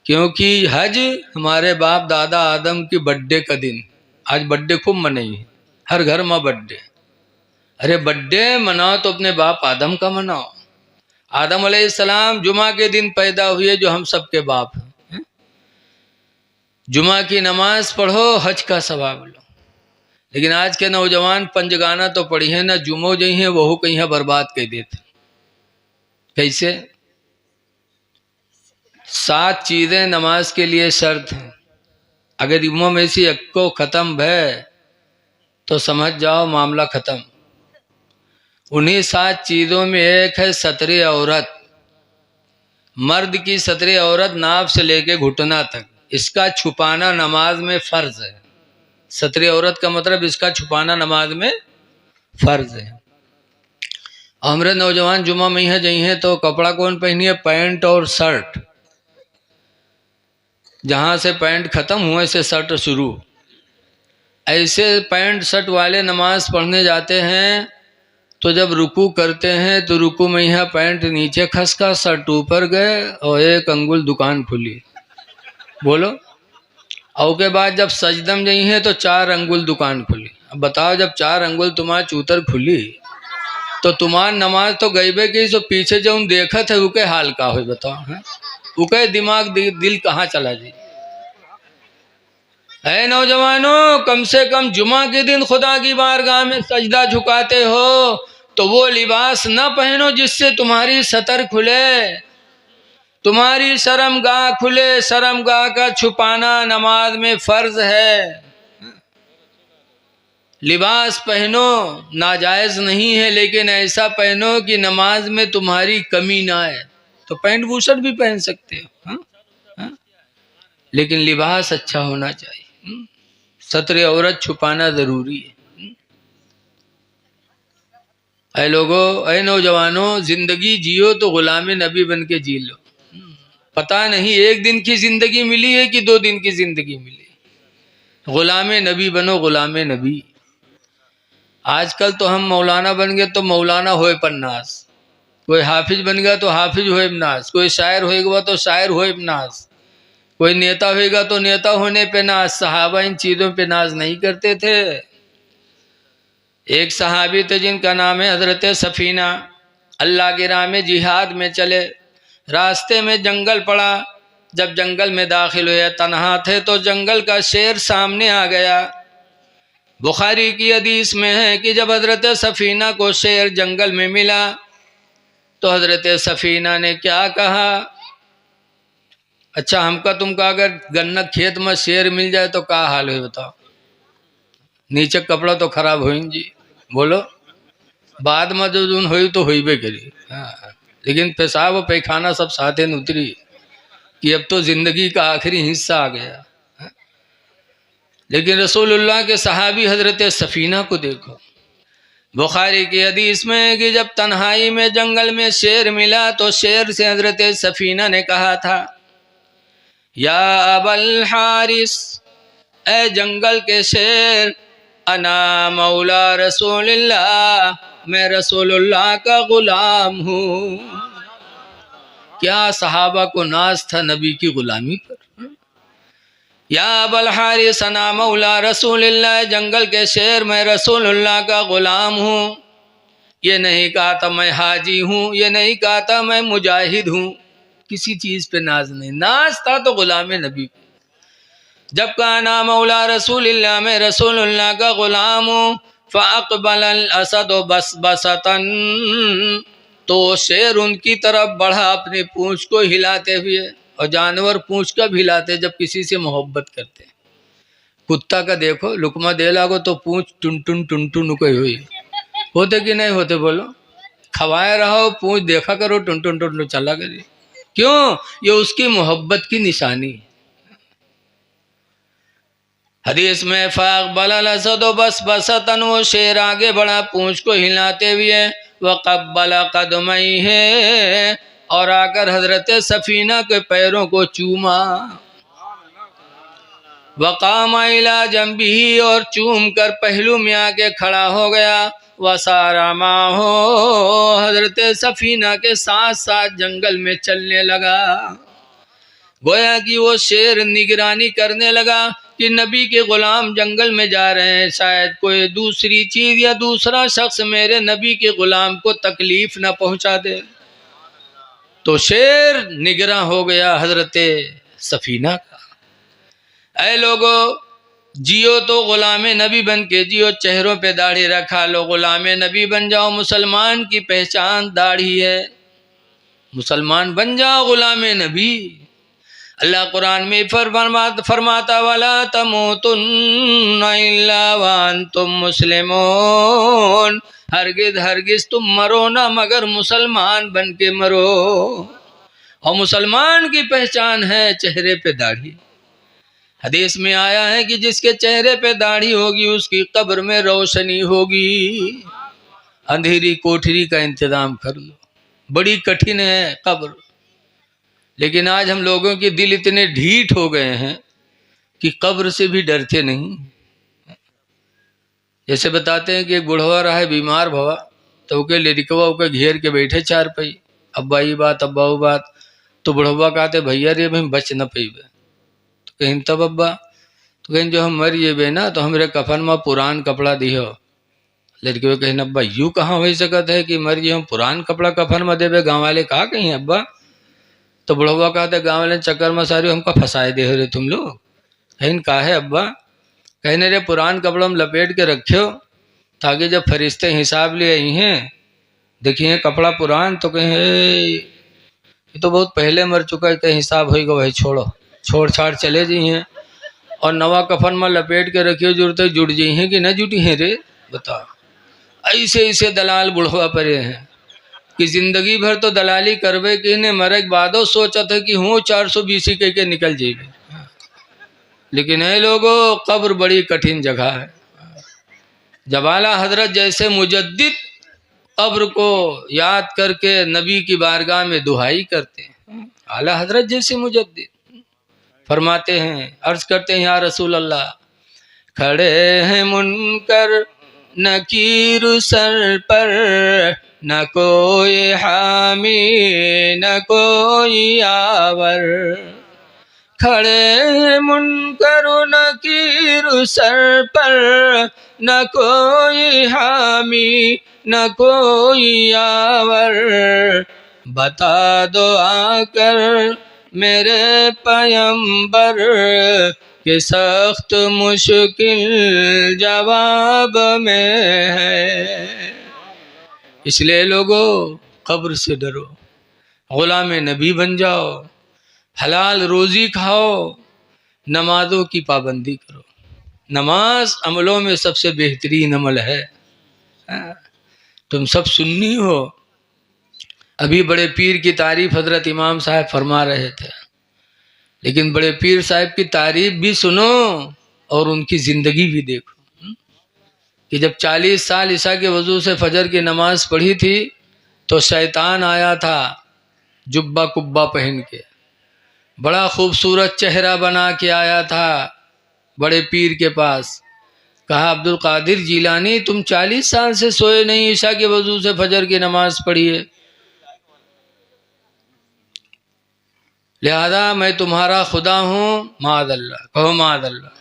क्योंकि हज हमारे बाप दादा आदम की बर्थडे का दिन, आज बर्थडे खूब मनाई, हर घर में बर्थडे। अरे बर्थडे मनाओ तो अपने बाप आदम का मनाओ। आदम अलैहिस्सलाम जुमा के दिन पैदा हुए, जो हम सबके बाप हैं। जुमा की नमाज पढ़ो, हज का सवाब लो। लेकिन आज के नौजवान पंजगाना तो पढ़ी है ना, जुमो जही है वह कहीं है बर्बाद कर देते। कैसे? 7 चीजें नमाज के लिए शर्त हैं, अगर इनमें में से एक को खत्म है तो समझ जाओ मामला खत्म। उन्हीं 7 चीजों में एक है सतरे औरत। मर्द की सतरे औरत नाभ से लेके घुटना तक, इसका छुपाना नमाज में फर्ज है। सतरे औरत का मतलब इसका छुपाना नमाज में फर्ज है। हमारे नौजवान जुमा में है जही है तो कपड़ा कौन पहनिए? पैंट और शर्ट। जहाँ से पैंट खत्म हुए से शर्ट शुरू। ऐसे पैंट शर्ट वाले नमाज पढ़ने जाते हैं तो जब रुकू करते हैं तो रुकू में यहाँ पैंट नीचे खसका, शर्ट ऊपर गए और 1 अंगुल दुकान खुली। बोलो। और के बाद जब सजदम गई है तो 4 अंगुल दुकान खुली। अब बताओ, जब 4 अंगुल तुम्हारा चूतर खुली तो तुम्हार नमाज तो गईबे की, तो पीछे जो देखा थे उके हाल का हो बताओ है? उके दिमाग दिल कहाँ चला जी? है नौजवानों, कम से कम जुमा के दिन खुदा की बारगाह में सजदा झुकाते हो तो वो लिबास न पहनो जिससे तुम्हारी सतर खुले, तुम्हारी शर्मगाह खुले। शर्मगाह का छुपाना नमाज में फर्ज है। लिबास पहनो, नाजायज नहीं है, लेकिन ऐसा पहनो कि नमाज में तुम्हारी कमी ना आए। तो पैंट बूशर्ट भी पहन सकते हो, हा? हा? लेकिन लिबास अच्छा होना चाहिए। सतरे औरत छुपाना जरूरी है। ऐ लोगों, ऐ नौजवानों, जिंदगी जियो तो गुलाम नबी बन के जी लो। पता नहीं 1 दिन की जिंदगी मिली है कि 2 दिन की जिंदगी मिली। गुलाम नबी बनो, गुलाम नबी। आजकल तो हम मौलाना बन गए तो मौलाना होए पन्नास, कोई हाफिज बन गया तो हाफिज होए नास, कोई शायर होएगा तो शायर होए नास, कोई नेता होएगा तो नेता होने पे नाज। सहाबा इन चीज़ों पे नाज नहीं करते थे। एक सहाबी थे जिनका नाम है हजरत सफीना। अल्लाह की राह में जिहाद में चले, रास्ते में जंगल पड़ा। जब जंगल में दाखिल हुए, तन्हा थे तो जंगल का शेर सामने आ गया। बुखारी की हदीस में है कि जब हजरत सफीना को शेर जंगल में मिला तो हजरत सफीना ने क्या कहा? अच्छा हमका तुमका अगर गन्ना खेत में शेर मिल जाए तो क्या हाल है बताओ। नीचे कपड़ा तो खराब हो जी, बोलो। बाद में जो जून हुई तो हुई बे करी, हाँ। लेकिन पेशाब और पैखाना सब साथे न उतरी कि अब तो जिंदगी का आखिरी हिस्सा आ गया। लेकिन रसूलुल्लाह के सहाबी हजरत सफीना को देखो। बुखारी की हदीस में है कि जब तन्हाई में जंगल में शेर मिला तो शेर से हजरत सफीना ने कहा था, या अबल हारिस, ए जंगल के शेर, अना मौला रसूलुल्लाह, मैं रसूलुल्लाह का गुलाम हूँ। क्या सहाबा को नाज था नबी की गुलामी पर। या अबल हारिस अना मौला रसूलुल्लाह, जंगल के शेर, मैं रसूलुल्लाह का गुलाम हूँ। ये नहीं कहा था मैं हाजी हूँ, ये नहीं कहा था मैं मुजाहिद हूँ, किसी चीज पे नाज नहीं। नाज था तो गुलाम नबी। जब कहा ना मौला रसूलुल्लाह, मैं रसूलुल्लाह का गुलाम हूँ, फ़अक़बल असद बस बसतन, तो शेर उनकी तरफ बढ़ा अपनी पूंछ को हिलाते हुए। और जानवर पूंछ कब हिलाते? जब किसी से मोहब्बत करते। कुत्ता का देखो, लुकमा दे लागो तो पूंछ टुन टुन टुन टुन कोई हुई, होते कि नहीं होते बोलो? खवाए रहो, पूंछ देखा करो, टुन टुन टुन टुन चला करिए। क्यों? ये उसकी मोहब्बत की निशानी। हदीस में फ़अक़बल असद बस बसतन, वो शेर आगे बढ़ा पूंछ को हिलाते हुए। वक़ब्बल क़दमैहि, और आकर हजरत सफीना के पैरों को चूमा। वक़ाम इला जंबिही, और चूम कर पहलू में आके खड़ा हो गया। वसारा माहो, हजरत सफीना के साथ साथ जंगल में चलने लगा। गोया कि वो शेर निगरानी करने लगा कि नबी के गुलाम जंगल में जा रहे हैं, शायद कोई दूसरी चीज या दूसरा शख्स मेरे नबी के गुलाम को तकलीफ न पहुंचा दे। तो शेर निगरान हो गया हजरत सफीना का। ऐ लोगो, जियो तो गुलाम नबी बन के जियो, चेहरों पे दाढ़ी रखा लो, गुलाम नबी बन जाओ। मुसलमान की पहचान दाढ़ी है, मुसलमान बन जाओ गुलाम नबी। अल्लाह कुरान में फरमाता वाला तमूतुन्ना इल्ला व अंतुम मुस्लिमून, हरगिज हरगिज तुम मरो ना मगर मुसलमान बन के मरो। और मुसलमान की पहचान है चेहरे पे दाढ़ी। हदीस में आया है कि जिसके चेहरे पे दाढ़ी होगी उसकी कब्र में रोशनी होगी। अंधेरी कोठरी का इंतजाम कर लो, बड़ी कठिन है कब्र। लेकिन आज हम लोगों के दिल इतने ढीठ हो गए हैं कि कब्र से भी डरते नहीं। जैसे बताते हैं कि एक बुढ़वा रहा है बीमार भवा, तो के लड़कवा के घेर के बैठे चार पई, अब्बा ये बात अब्बा वो बात। तो बुढ़वा कहते भैया रे भाई बच न पेबे। तो कहीं तब अब्बा, तो कहीं जो हम मर जेबे ना तो हमरे कफन में पुरान कपड़ा दिहो। लड़के कहीं अब्बा यूँ कहाँ हो सकत है कि मर जे हम पुरान कपड़ा कफन में देवे, गाँव वाले कहा कहीं अब्बा। तो बुढ़वा कहते गाँव वाले चक्कर में सारी हमका फंसाए दे रहे तुम लोग। कहीं कहा है अब्बा, कहने रे पुरान कपड़ों में लपेट के रखियो ताकि जब फरिश्ते हिसाब ले आई हैं देखिए कपड़ा पुरान, तो कहें ये तो बहुत पहले मर चुका है, तो हिसाब होगा भाई छोड़ो, छोड़ छाड़ चले जी हैं। और नवा कफन में लपेट के रखियो, जरूरत जुड़ जी हैं कि न जुटी हैं रे बताओ। ऐसे ऐसे दलाल बुढ़वा परे हैं कि जिंदगी भर तो दलाली करबे कि ने मरे के बादो सोचत है कि हूँ 420 कह के निकल जाइए। लेकिन है लोगों, कब्र बड़ी कठिन जगह है। जब आला हजरत जैसे मुजद्दिद कब्र को याद करके नबी की बारगाह में दुहाई करते हैं, आला हजरत जैसे मुजद्दिद फरमाते हैं, अर्ज करते हैं या रसूल अल्लाह, खड़े हैं मुनकर नकीर सर पर, न कोई हामी न कोई आवर। खड़े मुनकर नकीर सर पर, न कोई हामी न कोई आवर। बता दो आकर मेरे पैगंबर कि सख्त मुश्किल जवाब में है। इसलिए लोगों, कब्र से डरो, गुलाम नबी बन जाओ। हलाल रोजी खाओ, नमाजों की पाबंदी करो। नमाज अमलों में सबसे बेहतरीन अमल है। हाँ, तुम सब सुन्नी हो। अभी बड़े पीर की तारीफ हजरत इमाम साहब फरमा रहे थे, लेकिन बड़े पीर साहब की तारीफ भी सुनो और उनकी जिंदगी भी देखो। कि जब 40 साल ईसा के वजू से फजर की नमाज पढ़ी थी तो शैतान आया था जुब्बा कुब्बा पहन के, बड़ा खूबसूरत चेहरा बना के आया था बड़े पीर के पास। कहा, अब्दुल कादिर जीलानी, तुम 40 साल से सोए नहीं, ईशा के वजू से फजर की नमाज पढ़िए, लिहाजा मैं तुम्हारा खुदा हूँ। मादल्ला, कहो मादल्ला।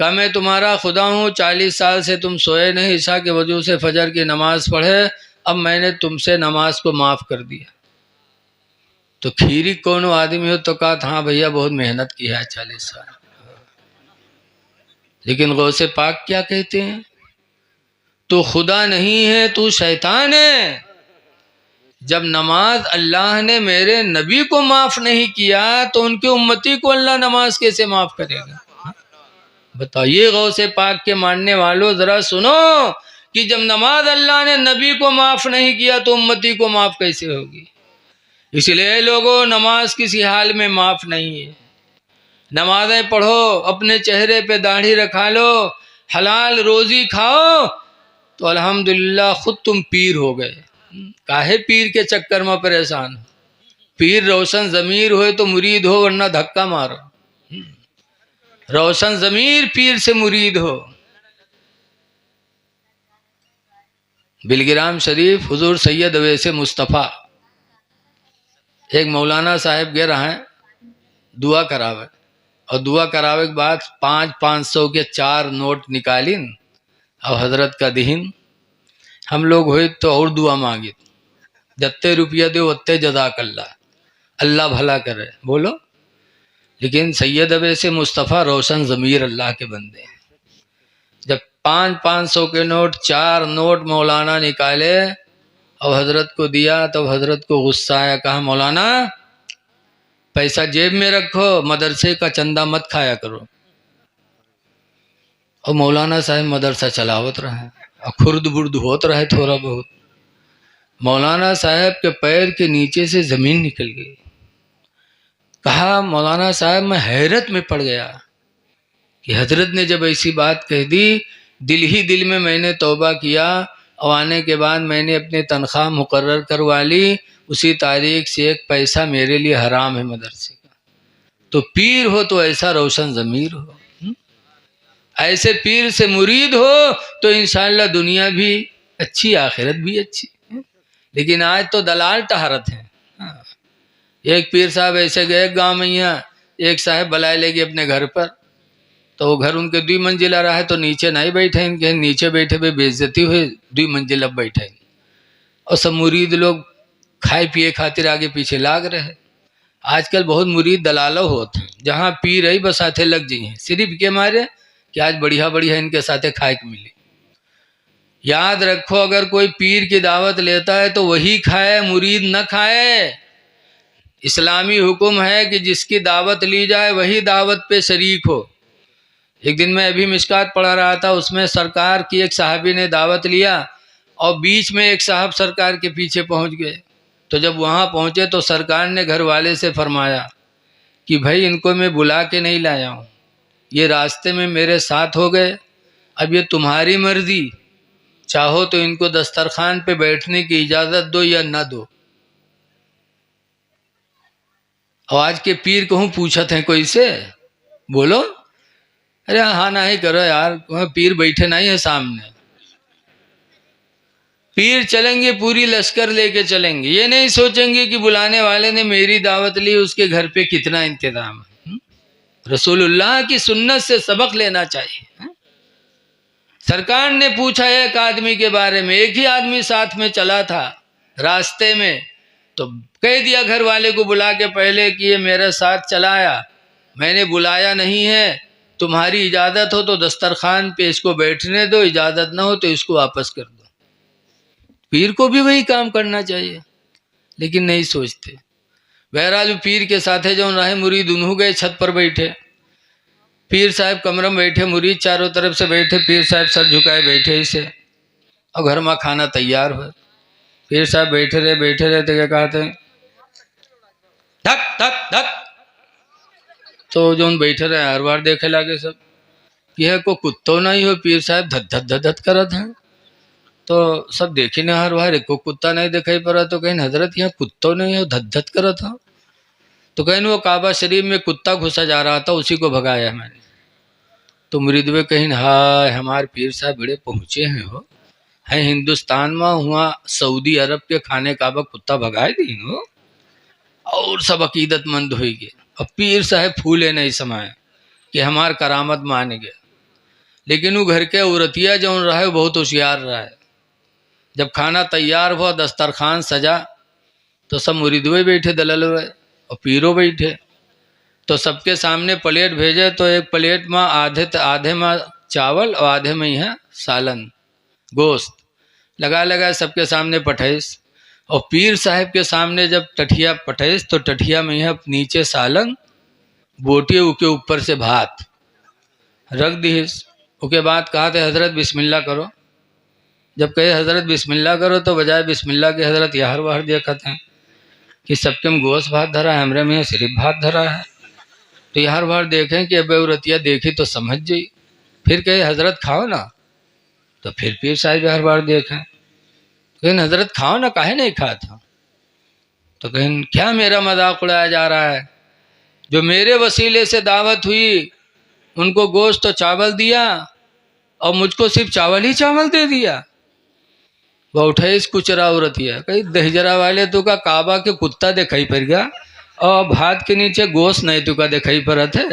कहा, मैं तुम्हारा खुदा हूँ, 40 साल से तुम सोए नहीं, ईशा के वजू से फजर की नमाज पढ़े, अब मैंने तुमसे नमाज को माफ़ कर दिया। तो खीरी कौन आदमी हो? तो कहा, हाँ भैया बहुत मेहनत की है 40 साल। लेकिन गौसे पाक क्या कहते हैं? तू खुदा नहीं है, तू शैतान है। जब नमाज अल्लाह ने मेरे नबी को माफ नहीं किया तो उनके उम्मती को अल्लाह नमाज कैसे माफ करेगा? बताइए गौसे पाक के मानने वालों, जरा सुनो कि जब नमाज अल्लाह ने नबी को माफ नहीं किया तो उम्मती को माफ कैसे होगी? इसलिए लोगों, नमाज किसी हाल में माफ नहीं है। नमाजें पढ़ो, अपने चेहरे पे दाढ़ी रखा लो, हलाल रोजी खाओ, तो अल्हम्दुलिल्लाह खुद तुम पीर हो गए। काहे पीर के चक्कर में परेशान? पीर रोशन जमीर हो तो मुरीद हो, वरना धक्का मारो। रोशन जमीर पीर से मुरीद हो। बिलगिराम शरीफ हुजूर सैयद अवैसे मुस्तफ़ा, एक मौलाना साहब गे रहे हैं दुआ करावे, और दुआ करावे के बाद 500 के 4 नोट निकालिन और हजरत का दीन। हम लोग हुए तो और दुआ मांगी, जत्ते रुपया दो उत्ते जज़ाकल्ला, अल्लाह भला करे, बोलो। लेकिन सैयद अवैसे मुस्तफ़ा रोशन ज़मीर अल्लाह के बंदे हैं। जब 500 के नोट 4 नोट मौलाना निकाले और हजरत को दिया तो हजरत को गुस्सा आया। कहा, मौलाना पैसा जेब में रखो, मदरसे का चंदा मत खाया करो। और मौलाना साहब मदरसा चलावत रहे और खुर्द बुर्द होत रहे थोड़ा बहुत। मौलाना साहब के पैर के नीचे से जमीन निकल गई। कहा, मौलाना साहब मैं हैरत में पड़ गया कि हजरत ने जब ऐसी बात कह दी, दिल ही दिल में मैंने तौबा किया और आने के बाद मैंने अपनी तनख्वाह मुकर्रर करवा ली, उसी तारीख से 1 पैसा मेरे लिए हराम है मदरसे का। तो पीर हो तो ऐसा रोशन ज़मीर हो, ऐसे पीर से मुरीद हो तो इंशाअल्लाह दुनिया भी अच्छी, आखिरत भी अच्छी। लेकिन आज तो दलाल टहरत हैं। एक पीर साहब ऐसे गए गाँव में, यहाँ एक साहब बुलाए लेगी अपने घर पर, तो वो घर उनके 2 मंजिला रहा है, तो नीचे नहीं बैठे इनके, नीचे बैठे हुए बेइज्जती हुए, 2 मंजिला बैठे। और सब मुरीद लोग खाए पिए खातिर आगे पीछे लाग रहे। आजकल बहुत मुरीद दलालो होते हैं, जहाँ पीर है बस साथे लग जाइए सिर्फ के मारे कि आज बढ़िया बढ़िया इनके साथे खाए के मिले। याद रखो, अगर कोई पीर की दावत लेता है तो वही खाए, मुरीद न खाए। इस्लामी हुक्म है कि जिसकी दावत ली जाए वही दावत पे शरीक हो। एक दिन मैं अभी मिशकात पढ़ा रहा था, उसमें सरकार की एक साहबी ने दावत लिया और बीच में एक साहब सरकार के पीछे पहुंच गए। तो जब वहां पहुंचे तो सरकार ने घर वाले से फरमाया कि भाई इनको मैं बुला के नहीं लाया हूँ, ये रास्ते में मेरे साथ हो गए, अब ये तुम्हारी मर्जी, चाहो तो इनको दस्तरखान पे बैठने की इजाज़त दो या ना दो। और आज के पीर कहूँ पूछत हैं कोई से, बोलो, अरे हाँ ना ही करो यार, पीर बैठे नहीं है सामने। पीर चलेंगे पूरी लश्कर लेके चलेंगे, ये नहीं सोचेंगे कि बुलाने वाले ने मेरी दावत ली, उसके घर पे कितना इंतजाम है। रसूलुल्लाह की सुन्नत से सबक लेना चाहिए। सरकार ने पूछा एक आदमी के बारे में, एक ही आदमी साथ में चला था रास्ते में, तो कह दिया घर वाले को बुला के पहले कि ये मेरे साथ चलाया, मैंने बुलाया नहीं है, तुम्हारी इजाज़त हो तो दस्तरखान पे इसको बैठने दो, इजाज़त ना हो तो इसको वापस कर दो। पीर को भी वही काम करना चाहिए, लेकिन नहीं सोचते। बहरहाल पीर के साथे जो रहे मुरीद उन्हों गए छत पर बैठे। पीर साहब कमरे में बैठे, मुरीद चारों तरफ से बैठे, पीर साहब सर झुकाए बैठे इसे। और घर में खाना तैयार हो। पीर साहब बैठे रहे तो क्या कहते हैं, धक धक धक। तो जो बैठे रहे हर बार देखे लगे सब, यह को कुत्तो नहीं हो, पीर साहब धत धत धत धत करत हैं। तो सब देखी ना हर बार को कुत्ता नहीं दिखाई पड़ा। तो कहीं हजरत यहाँ कुत्तो नहीं हो, धत धत करत हो। तो कहीं वो काबा शरीफ में कुत्ता घुसा जा रहा था, उसी को भगाया मैंने। तो मुरीद वे कहीं, हाय हमारे पीर साहब बड़े पहुंचे हैं हो, है हिंदुस्तान में हुआ सऊदी अरब के खाने काबा कुत्ता भगाए दी हो। और सब अकीदतमंद हो गए। अब पीर साहब फूले नहीं समाये कि हमार करामत मान गए। लेकिन वो घर के औरतिया जो रहा है बहुत होशियार रहा है। जब खाना तैयार हुआ, दस्तरखान सजा, तो सब मुरीदवे बैठे दलल हुए और पीरो बैठे। तो सबके सामने प्लेट भेजे। तो एक प्लेट में आधे में चावल और आधे में ही है सालन गोश्त लगा लगा सबके सामने पठैस। और पीर साहब के सामने जब टठिया पठैस तो टठिया में है नीचे सालन, बोटी उके ऊपर से भात रख दीस। उसके बाद कहा थे हजरत बिस्मिल्लाह करो। जब कहे हजरत बिस्मिल्लाह करो तो बजाय बिस्मिल्लाह के हजरत यार वाहर देखते हैं कि सबके में गोश्त भात धरा है, हमरे में सिर्फ भात धरा है। तो यार बार देखें कि अब औरतिया देखी तो समझ जाई। फिर कहे हजरत खाओ ना। तो फिर पीर साहब हर बार देखें, कहीं हजरत खाओ ना, काहे नहीं खाता। तो कहीं क्या मेरा मजाक उड़ाया जा रहा है, जो मेरे वसीले से दावत हुई उनको गोश्त तो चावल दिया और मुझको सिर्फ चावल ही चावल दे दिया। वह उठे इस कुचरा औरतिया, कहीं दहजरा वाले तो का काबा के कुत्ता दिखाई पड़ गया और भात के नीचे गोश्त नहीं तो का दिखाई पड़ा थे।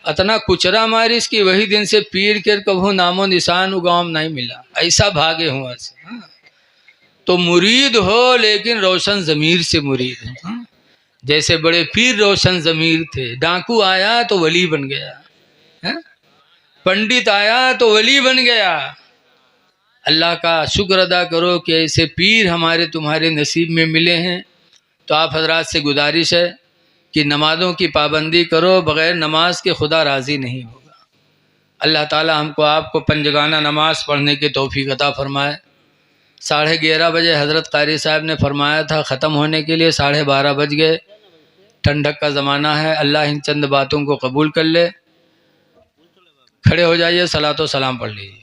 इतना कुचरा मारिस कि वही दिन से पीर के कभू नामो निशान उगाम नहीं मिला। ऐसा भागे हुआ से। हाँ। तो मुरीद हो लेकिन रोशन ज़मीर से मुरीद हो। हाँ। जैसे बड़े पीर रोशन ज़मीर थे, डाकू आया तो वली बन गया है? पंडित आया तो वली बन गया। अल्लाह का शुक्र अदा करो कि ऐसे पीर हमारे तुम्हारे नसीब में मिले हैं। तो आप हजरात से गुजारिश है कि नमाज़ों की पाबंदी करो, बग़ैर नमाज के खुदा राज़ी नहीं होगा। अल्लाह ताला हमको आपको पंजगाना नमाज पढ़ने की तौफीक अता फरमाए। 11:30 बजे हज़रत क़ारी साहब ने फरमाया था ख़त्म होने के लिए, 12:30 बज गए। ठंडक का ज़माना है। अल्लाह इन चंद बातों को कबूल कर ले। खड़े हो जाइए, सलातो सलाम पढ़ लीजिए।